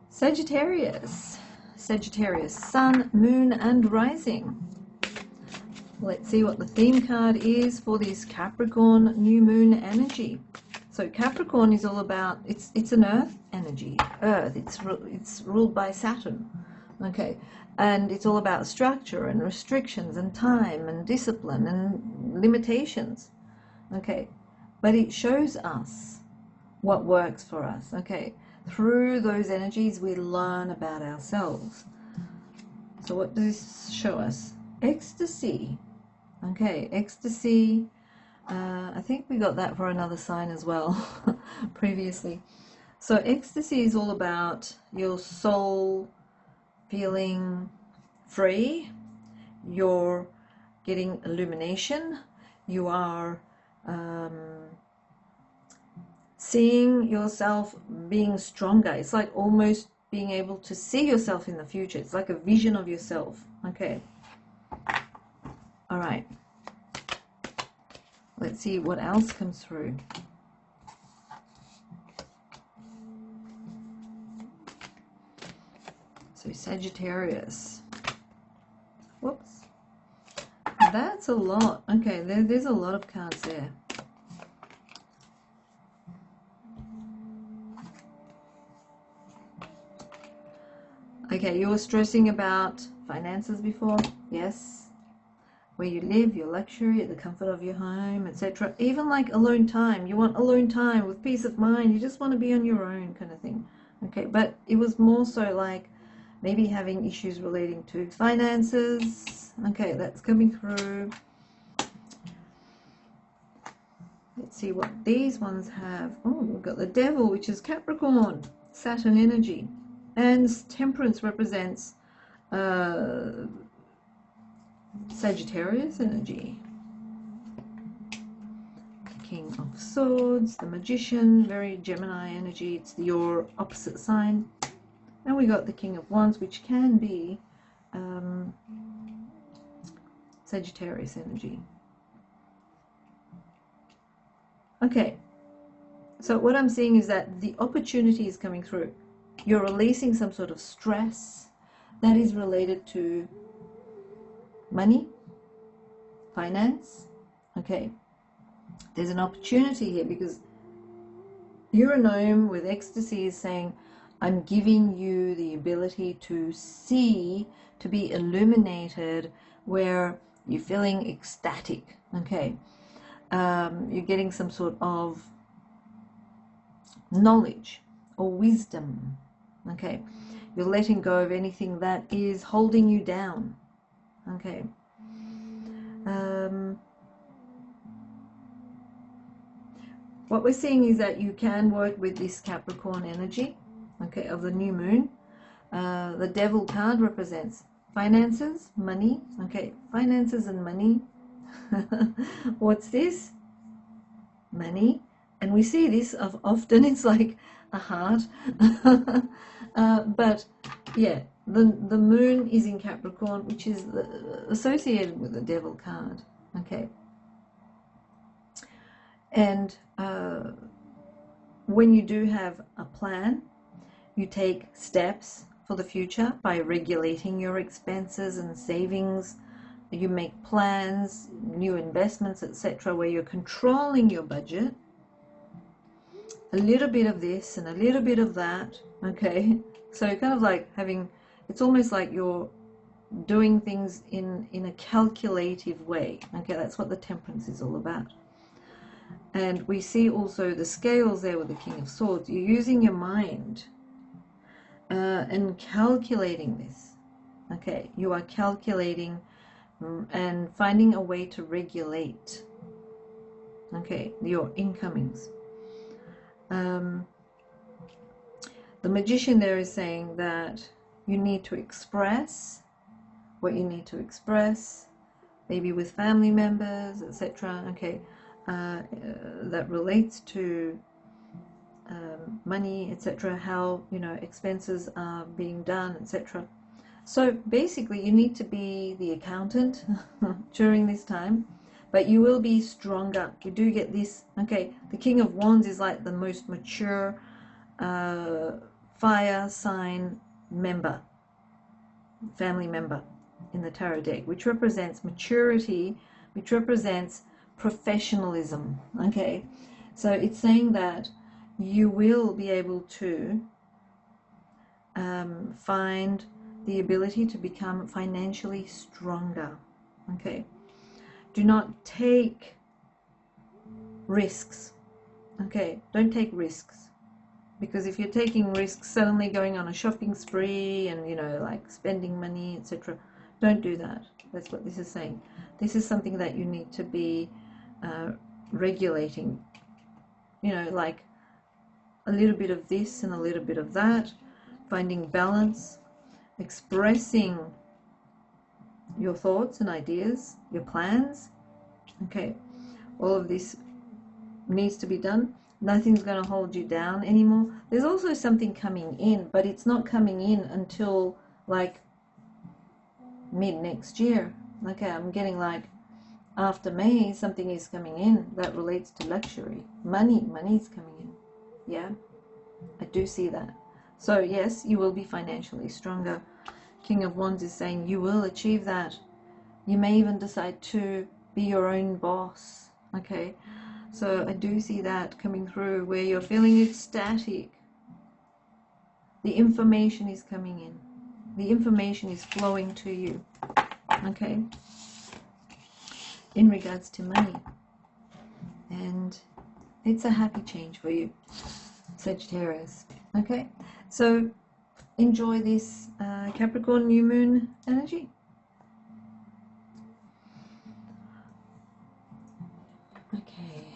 Sagittarius. Sagittarius, sun, moon and rising. Let's see what the theme card is for this Capricorn new moon energy. So Capricorn is all about, it's an earth energy. Earth, it's ruled by Saturn. Okay, and it's all about structure and restrictions and time and discipline and limitations. Okay, but it shows us what works for us. Okay, through those energies we learn about ourselves. So what does this show us? Ecstasy. Okay, ecstasy. I think we got that for another sign as well previously. So ecstasy is all about your soul feeling free. You're getting illumination. You are seeing yourself being stronger. It's like almost being able to see yourself in the future. It's like a vision of yourself. Okay. All right. Let's see what else comes through. So Sagittarius. Whoops. That's a lot. Okay, there's a lot of cards there. Okay, you were stressing about finances before? Yes. Where you live, your luxury, the comfort of your home, etc. Even like alone time. You want alone time with peace of mind. You just want to be on your own kind of thing. Okay, but it was more so like maybe having issues relating to finances. Okay, that's coming through. Let's see what these ones have. Oh, we've got the Devil, which is Capricorn, Saturn energy. And Temperance represents Sagittarius energy. King of Swords, the Magician, very Gemini energy. It's your opposite sign. And we got the King of Wands, which can be Sagittarius energy. Okay, so what I'm seeing is that the opportunity is coming through. You're releasing some sort of stress that is related to money, finance. Okay, there's an opportunity here because Uranome with ecstasy is saying, I'm giving you the ability to see, to be illuminated, where you're feeling ecstatic. Okay, you're getting some sort of knowledge or wisdom. Okay, you're letting go of anything that is holding you down. Okay. What we're seeing is that you can work with this Capricorn energy, okay, of the new moon. The Devil card represents finances, money. Okay, finances and money. What's this? Money. And we see this often. It's like a heart. But yeah, the moon is in Capricorn, which is associated with the Devil card. Okay. And when you do have a plan, you take steps for the future by regulating your expenses and savings. You make plans, new investments, etc., where you're controlling your budget. A little bit of this and a little bit of that. Okay, so kind of like having, it's almost like you're doing things in a calculative way. Okay, that's what the Temperance is all about. And we see also the scales there with the King of Swords. You're using your mind and calculating this. Okay, you are calculating and finding a way to regulate, okay, your incomings. The Magician there is saying that you need to express what you need to express, maybe with family members, etc. Okay, that relates to money, etc. How, you know, expenses are being done, etc. So basically, you need to be the accountant during this time, but you will be stronger. You do get this. Okay, the King of Wands is like the most mature fire sign member, family member in the tarot deck, which represents maturity, which represents professionalism. Okay, So it's saying that you will be able to find the ability to become financially stronger. Okay, do not take risks. Okay, don't take risks, because if you're taking risks, suddenly going on a shopping spree and, you know, like spending money, etc., don't do that. That's what this is saying. This is something that you need to be regulating, you know, like a little bit of this and a little bit of that, finding balance, expressing your thoughts and ideas, your plans. Okay, all of this needs to be done. Nothing's going to hold you down anymore. There's also something coming in, but it's not coming in until like mid next year. Okay, I'm getting like after May, something is coming in that relates to luxury. Money's coming in. Yeah, I do see that. So yes, you will be financially stronger. King of Wands is saying you will achieve that. You may even decide to be your own boss. Okay, so I do see that coming through, where you're feeling ecstatic. The information is coming in. The information is flowing to you. Okay, in regards to money. And it's a happy change for you, Sagittarius. Okay, so enjoy this Capricorn new moon energy. Okay,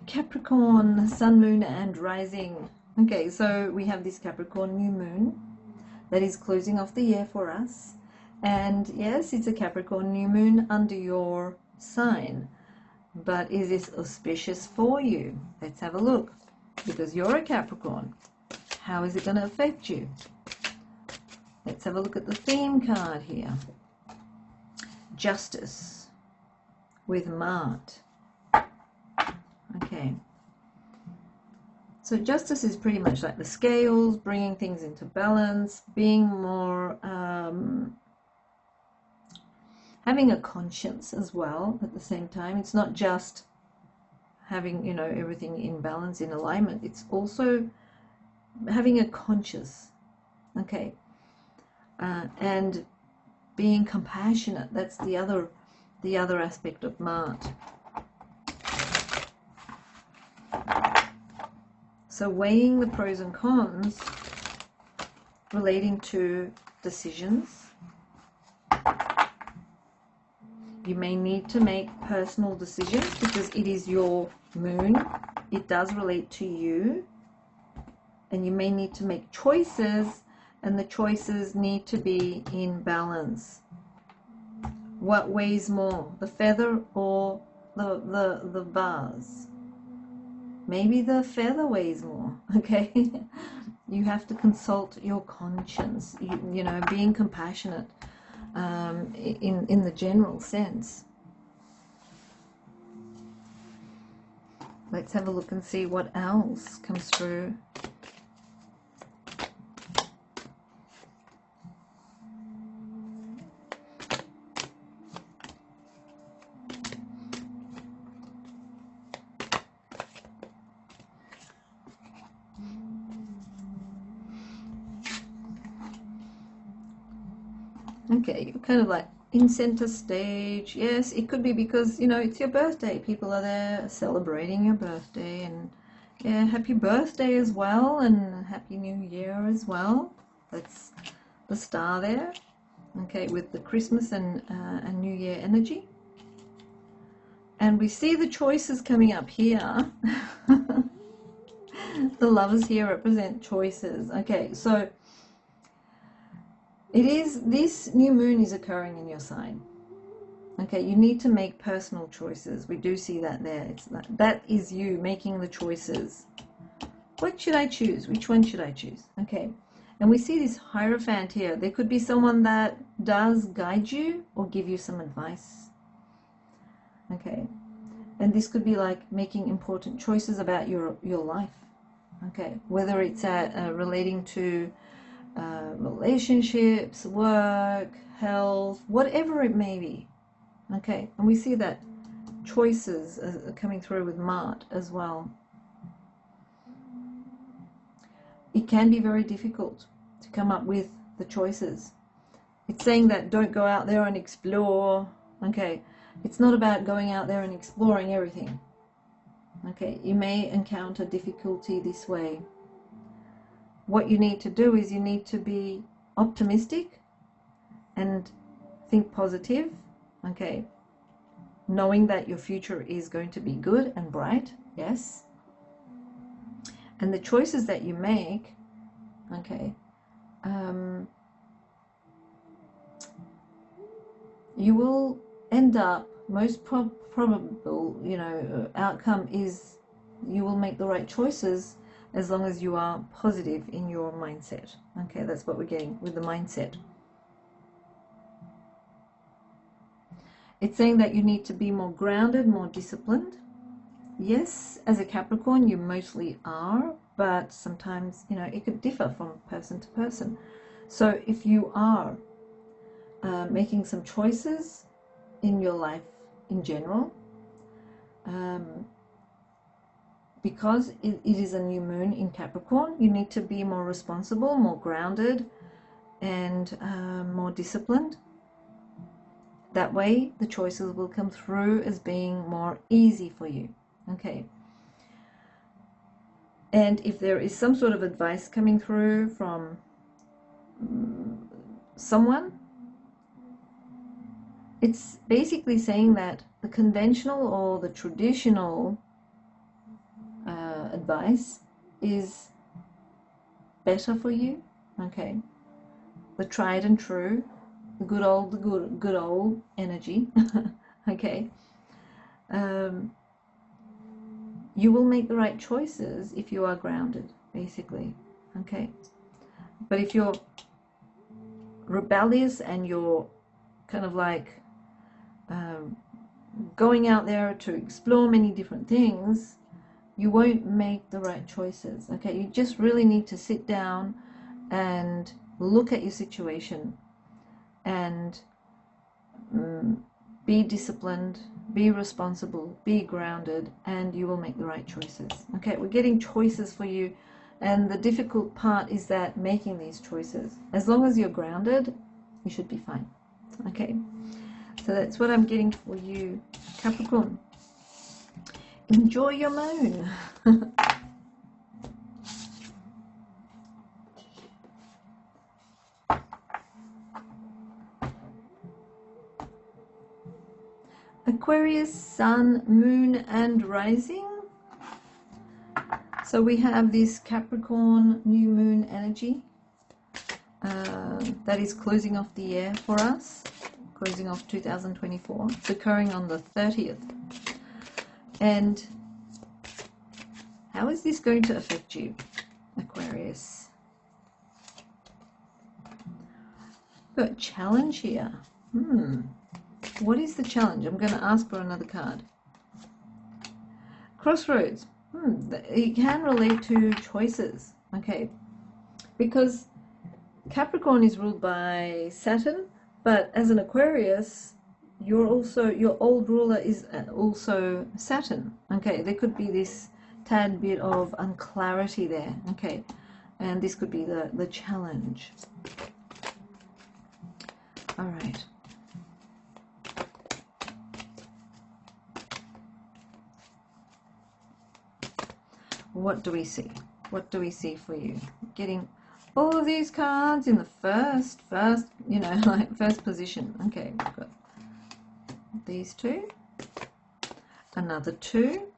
Capricorn, sun, moon, and rising. Okay, so we have this Capricorn new moon that is closing off the year for us. And yes, it's a Capricorn new moon under your sign. But is this auspicious for you? Let's have a look. Because you're a Capricorn, how is it going to affect you? Let's have a look at the theme card here. Justice with Mart. Okay. So justice is pretty much like the scales, bringing things into balance, being more, having a conscience as well at the same time. It's not just having, you know, everything in balance, in alignment. It's also having a conscience, okay, and being compassionate. That's the other aspect of Mart. So weighing the pros and cons relating to decisions. You may need to make personal decisions because it is your moon. It does relate to you. And you may need to make choices, and the choices need to be in balance. What weighs more, the feather or the vase? Maybe the feather weighs more, okay? You have to consult your conscience, you know, being compassionate in the general sense. Let's have a look and see what else comes through. Okay, you're kind of like in center stage. Yes, it could be because, you know, it's your birthday. People are there celebrating your birthday, and yeah, happy birthday as well, and happy new year as well. That's the star there. Okay, with the Christmas and New Year energy. And we see the choices coming up here. The lovers here represent choices. Okay, so this new moon is occurring in your sign. Okay, you need to make personal choices. We do see that there. It's that is you making the choices. What should I choose? Which one should I choose? Okay, and we see this Hierophant here. There could be someone that does guide you or give you some advice. Okay, and this could be like making important choices about your life. Okay, whether it's relating to relationships, work, health, whatever it may be. Okay, and we see that choices are coming through with Mart as well. it can be very difficult to come up with the choices. It's saying that don't go out there and explore. Okay, it's not about going out there and exploring everything. Okay, you may encounter difficulty this way. What you need to do is you need to be optimistic and think positive, okay, knowing that your future is going to be good and bright, yes, and the choices that you make, okay, you will end up, most probable, you know, outcome is you will make the right choices as long as you are positive in your mindset. Okay, that's what we're getting with the mindset. It's saying that you need to be more grounded, more disciplined. Yes, as a Capricorn, you mostly are, but sometimes, you know, it could differ from person to person. So if you are making some choices in your life in general, because it is a new moon in Capricorn, you need to be more responsible, more grounded, and more disciplined. That way the choices will come through as being more easy for you. Okay, and if there is some sort of advice coming through from someone, it's basically saying that the conventional or the traditional advice is better for you. Okay, the tried and true, the good old energy. Okay, you will make the right choices if you are grounded, basically. Okay, but if you're rebellious and you're kind of like going out there to explore many different things, you won't make the right choices. Okay, you just really need to sit down and look at your situation and be disciplined, be responsible, be grounded, and you will make the right choices. Okay, we're getting choices for you, and the difficult part is that making these choices. As long as you're grounded, you should be fine. Okay, so that's what I'm getting for you, Capricorn. Enjoy your moon. Aquarius, Sun, Moon, and Rising. So we have this Capricorn new moon energy that is closing off the year for us, closing off 2024. It's occurring on the 30th. And how is this going to affect you, Aquarius? Got a challenge here. What is the challenge? I'm going to ask for another card. Crossroads. It can relate to choices. Okay, because Capricorn is ruled by Saturn, but as an Aquarius, your old ruler is also Saturn. Okay, there could be this tad bit of unclarity there. Okay, and this could be the challenge. All right. What do we see? What do we see for you? Getting all of these cards in the first, you know, like first position. Okay, we've got these two, another two,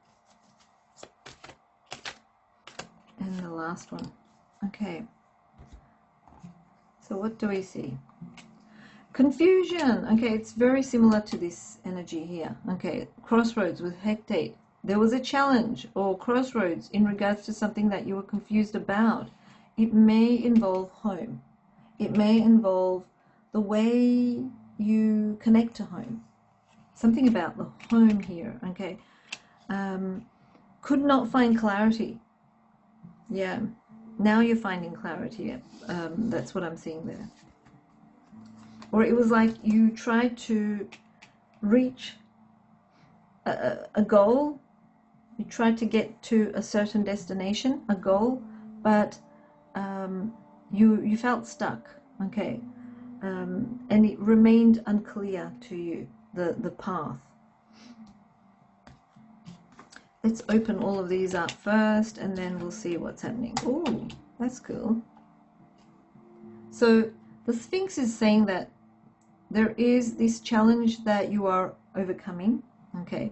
and the last one. Okay, so what do we see? Confusion. Okay, it's very similar to this energy here. Okay, crossroads with hectate. There was a challenge or crossroads in regards to something that you were confused about. It may involve home. It may involve the way you connect to home. Something about the home here, okay? Could not find clarity. Yeah, now you're finding clarity. That's what I'm seeing there. Or it was like you tried to reach a goal. You tried to get to a certain destination, a goal, but you felt stuck, okay, and it remained unclear to you, the path. Let's open all of these up first, and then we'll see what's happening. Oh, that's cool. So the Sphinx is saying that there is this challenge that you are overcoming, okay,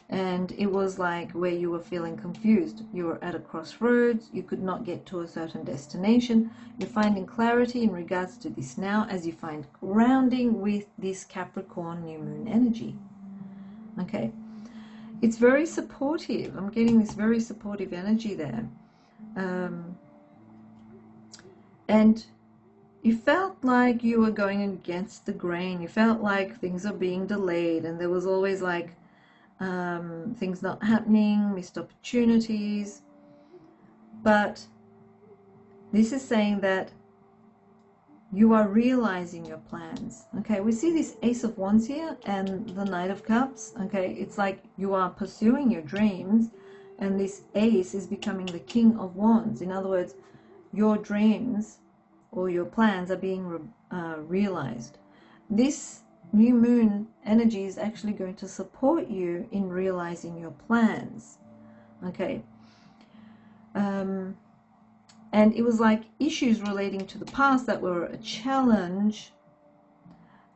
and it was like where you were feeling confused. You were at a crossroads, you could not get to a certain destination. You're finding clarity in regards to this now as you find grounding with this Capricorn new moon energy, okay. It's very supportive. I'm getting this very supportive energy there. And you felt like you were going against the grain. You felt like things are being delayed, and there was always like things not happening, missed opportunities. But this is saying that you are realizing your plans, okay. We see this Ace of Wands here and the Knight of Cups, okay. It's like you are pursuing your dreams, and this Ace is becoming the King of Wands. In other words, your dreams or your plans are being realized. This new moon energy is actually going to support you in realizing your plans, okay. And it was like issues relating to the past that were a challenge,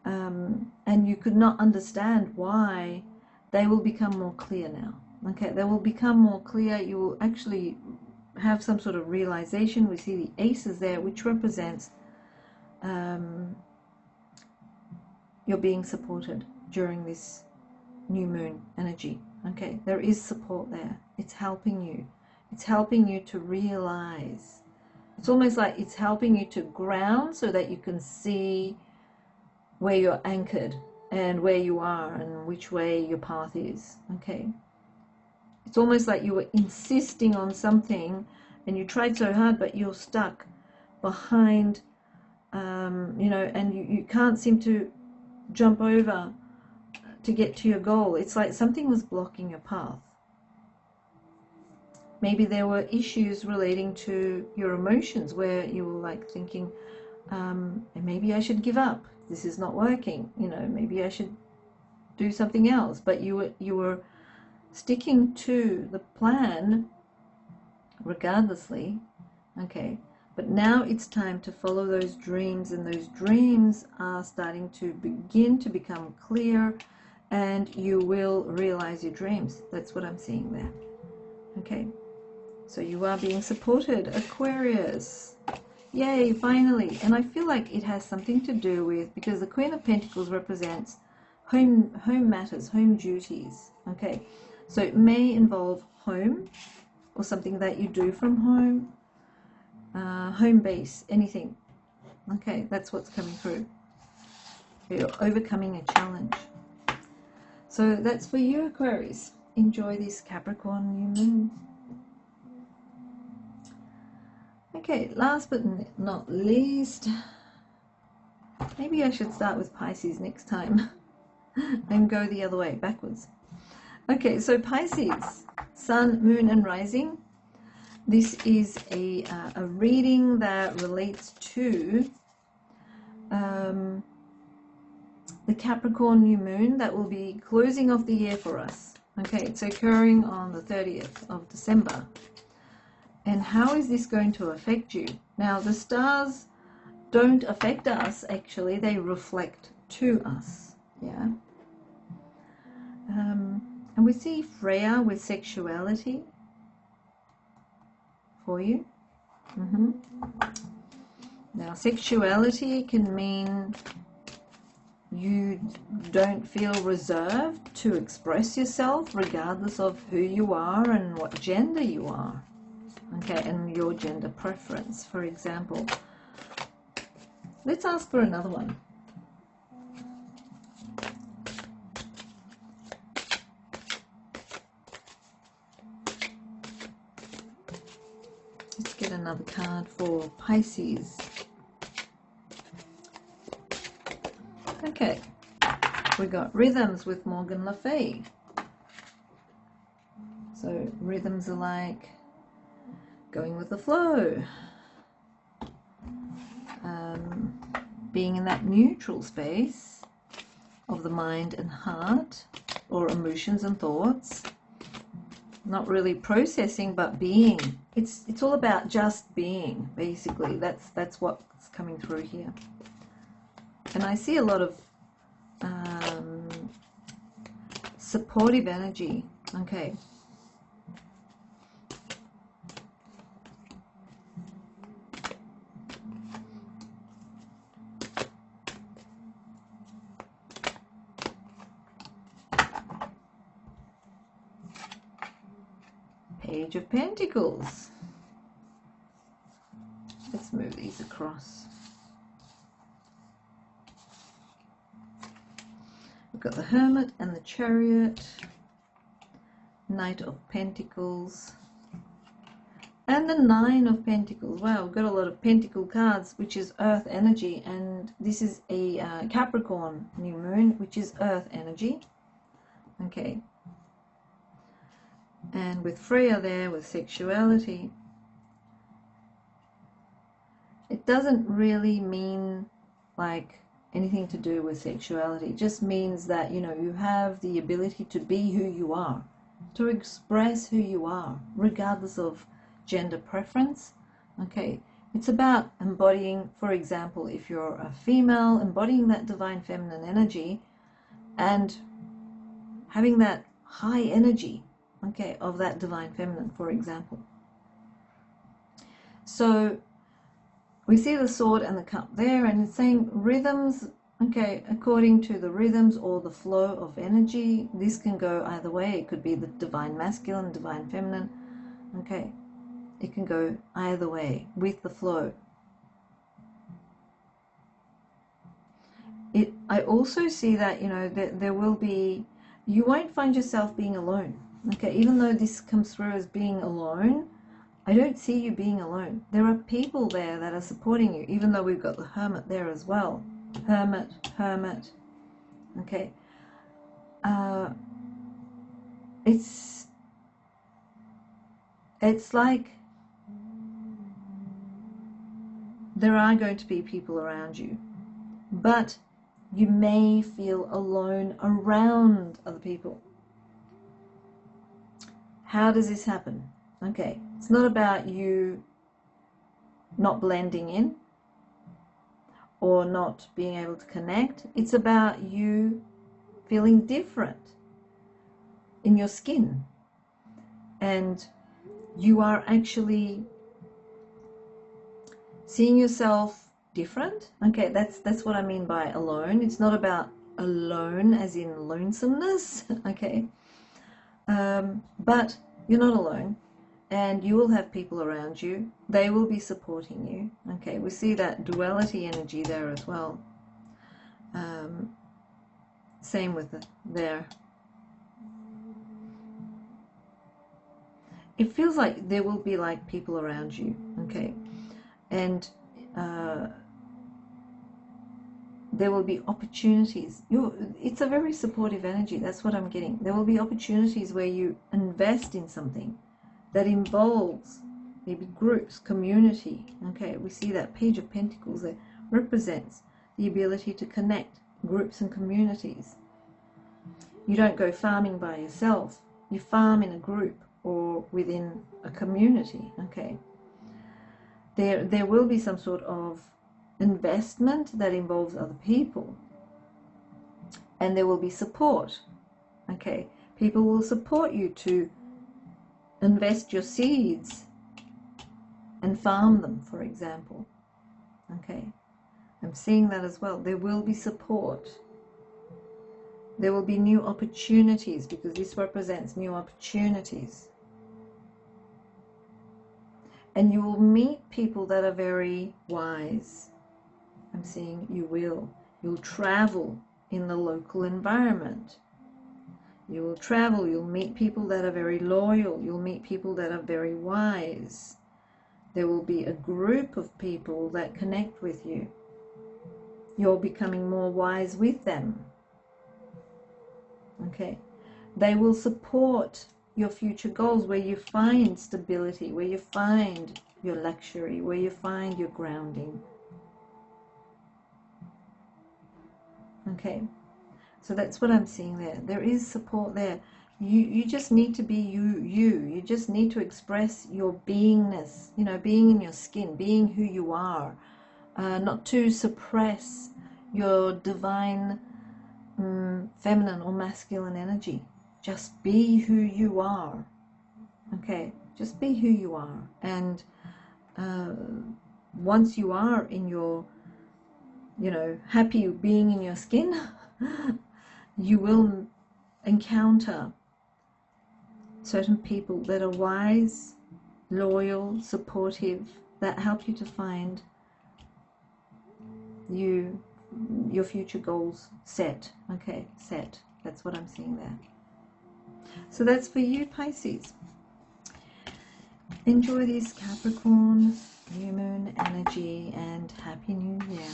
and you could not understand why. They will become more clear now, okay. They will become more clear. You will actually have some sort of realization. We see the aces there, which represents you're being supported during this new moon energy, okay. There is support there. It's helping you. It's helping you to realize. It's almost like it's helping you to ground so that you can see where you're anchored and where you are and which way your path is, okay. It's almost like you were insisting on something and you tried so hard, but you're stuck behind, you know, and you can't seem to jump over to get to your goal. It's like something was blocking your path. Maybe there were issues relating to your emotions where you were like thinking, maybe I should give up. This is not working. You know, maybe I should do something else. But you were sticking to the plan regardlessly, okay. But now it's time to follow those dreams, and those dreams are starting to begin to become clear, and you will realize your dreams. That's what I'm seeing there, okay. So you are being supported, Aquarius. Yay, finally. And I feel like it has something to do with, because the Queen of Pentacles represents home matters, home duties, okay. So it may involve home or something that you do from home, home base, anything, okay. That's what's coming through. You're overcoming a challenge. So that's for you, Aquarius. Enjoy this Capricorn new moon. Okay, last but not least, maybe I should start with Pisces next time and go the other way, backwards. Okay, so Pisces, Sun, Moon and Rising. This is a reading that relates to the Capricorn new moon that will be closing off the year for us. Okay, it's occurring on the 30th of December. And how is this going to affect you? Now, the stars don't affect us, actually. They reflect to us, yeah. And we see Freya with sexuality for you. Now, sexuality can mean you don't feel reserved to express yourself regardless of who you are and what gender you are. Okay, and your gender preference, for example. Let's ask for another one. Let's get another card for Pisces. Okay, we got rhythms with Morgan Le Fay. So rhythms are like going with the flow, being in that neutral space of the mind and heart, or emotions and thoughts. Not really processing, but being. It's all about just being, basically. That's what's coming through here. And I see a lot of supportive energy. Okay. Page of Pentacles. Let's move these across. We've got the Hermit and the Chariot, Knight of Pentacles, and the Nine of Pentacles. Wow, we've got a lot of Pentacle cards, which is Earth energy, and this is a Capricorn new moon, which is Earth energy. Okay. And with Freya there, with sexuality, it doesn't really mean like anything to do with sexuality. It just means that, you know, you have the ability to be who you are, to express who you are, regardless of gender preference. Okay, it's about embodying, for example, if you're a female, embodying that divine feminine energy and having that high energy, okay, of that divine feminine, for example. So we see the Sword and the Cup there, and it's saying rhythms, okay, according to the rhythms or the flow of energy. This can go either way. It could be the divine masculine, divine feminine, okay. It can go either way with the flow. I also see that, you know, there will be, you won't find yourself being alone. Okay, even though this comes through as being alone, I don't see you being alone. There are people there that are supporting you, even though we've got the Hermit there as well. Hermit, Hermit. Okay. It's like there are going to be people around you, but you may feel alone around other people. How does this happen? Okay, it's not about you not blending in or not being able to connect. It's about you feeling different in your skin, and you are actually seeing yourself different. Okay, that's what I mean by alone. It's not about alone as in lonesomeness. Okay. But you're not alone, and you will have people around you. They will be supporting you. Okay, we see that duality energy there as well. Same with there. It feels like there will be like people around you. Okay, and there will be opportunities. It's a very supportive energy. That's what I'm getting. There will be opportunities where you invest in something that involves maybe groups, community. Okay, we see that Page of Pentacles there represents the ability to connect groups and communities. You don't go farming by yourself. You farm in a group or within a community. Okay, there will be some sort of investment that involves other people, and there will be support. Okay, people will support you to invest your seeds and farm them, for example. Okay, I'm seeing that as well. There will be support. There will be new opportunities, because this represents new opportunities. And you will meet people that are very wise. I'm seeing you'll travel in the local environment. You will travel, you'll meet people that are very loyal, you'll meet people that are very wise. There will be a group of people that connect with you. You're becoming more wise with them. Okay, they will support your future goals, where you find stability, where you find your luxury, where you find your grounding. Okay, so that's what I'm seeing there. There is support there. You just need to be you just need to express your beingness, you know, being in your skin, being who you are, not to suppress your divine feminine or masculine energy. Just be who you are. Okay, just be who you are. And once you are in your, you know, happy being in your skin, you will encounter certain people that are wise, loyal, supportive, that help you to find your future goals set. Okay, set. That's what I'm seeing there. So that's for you, Pisces. Enjoy this Capricorn new moon energy, and Happy New Year.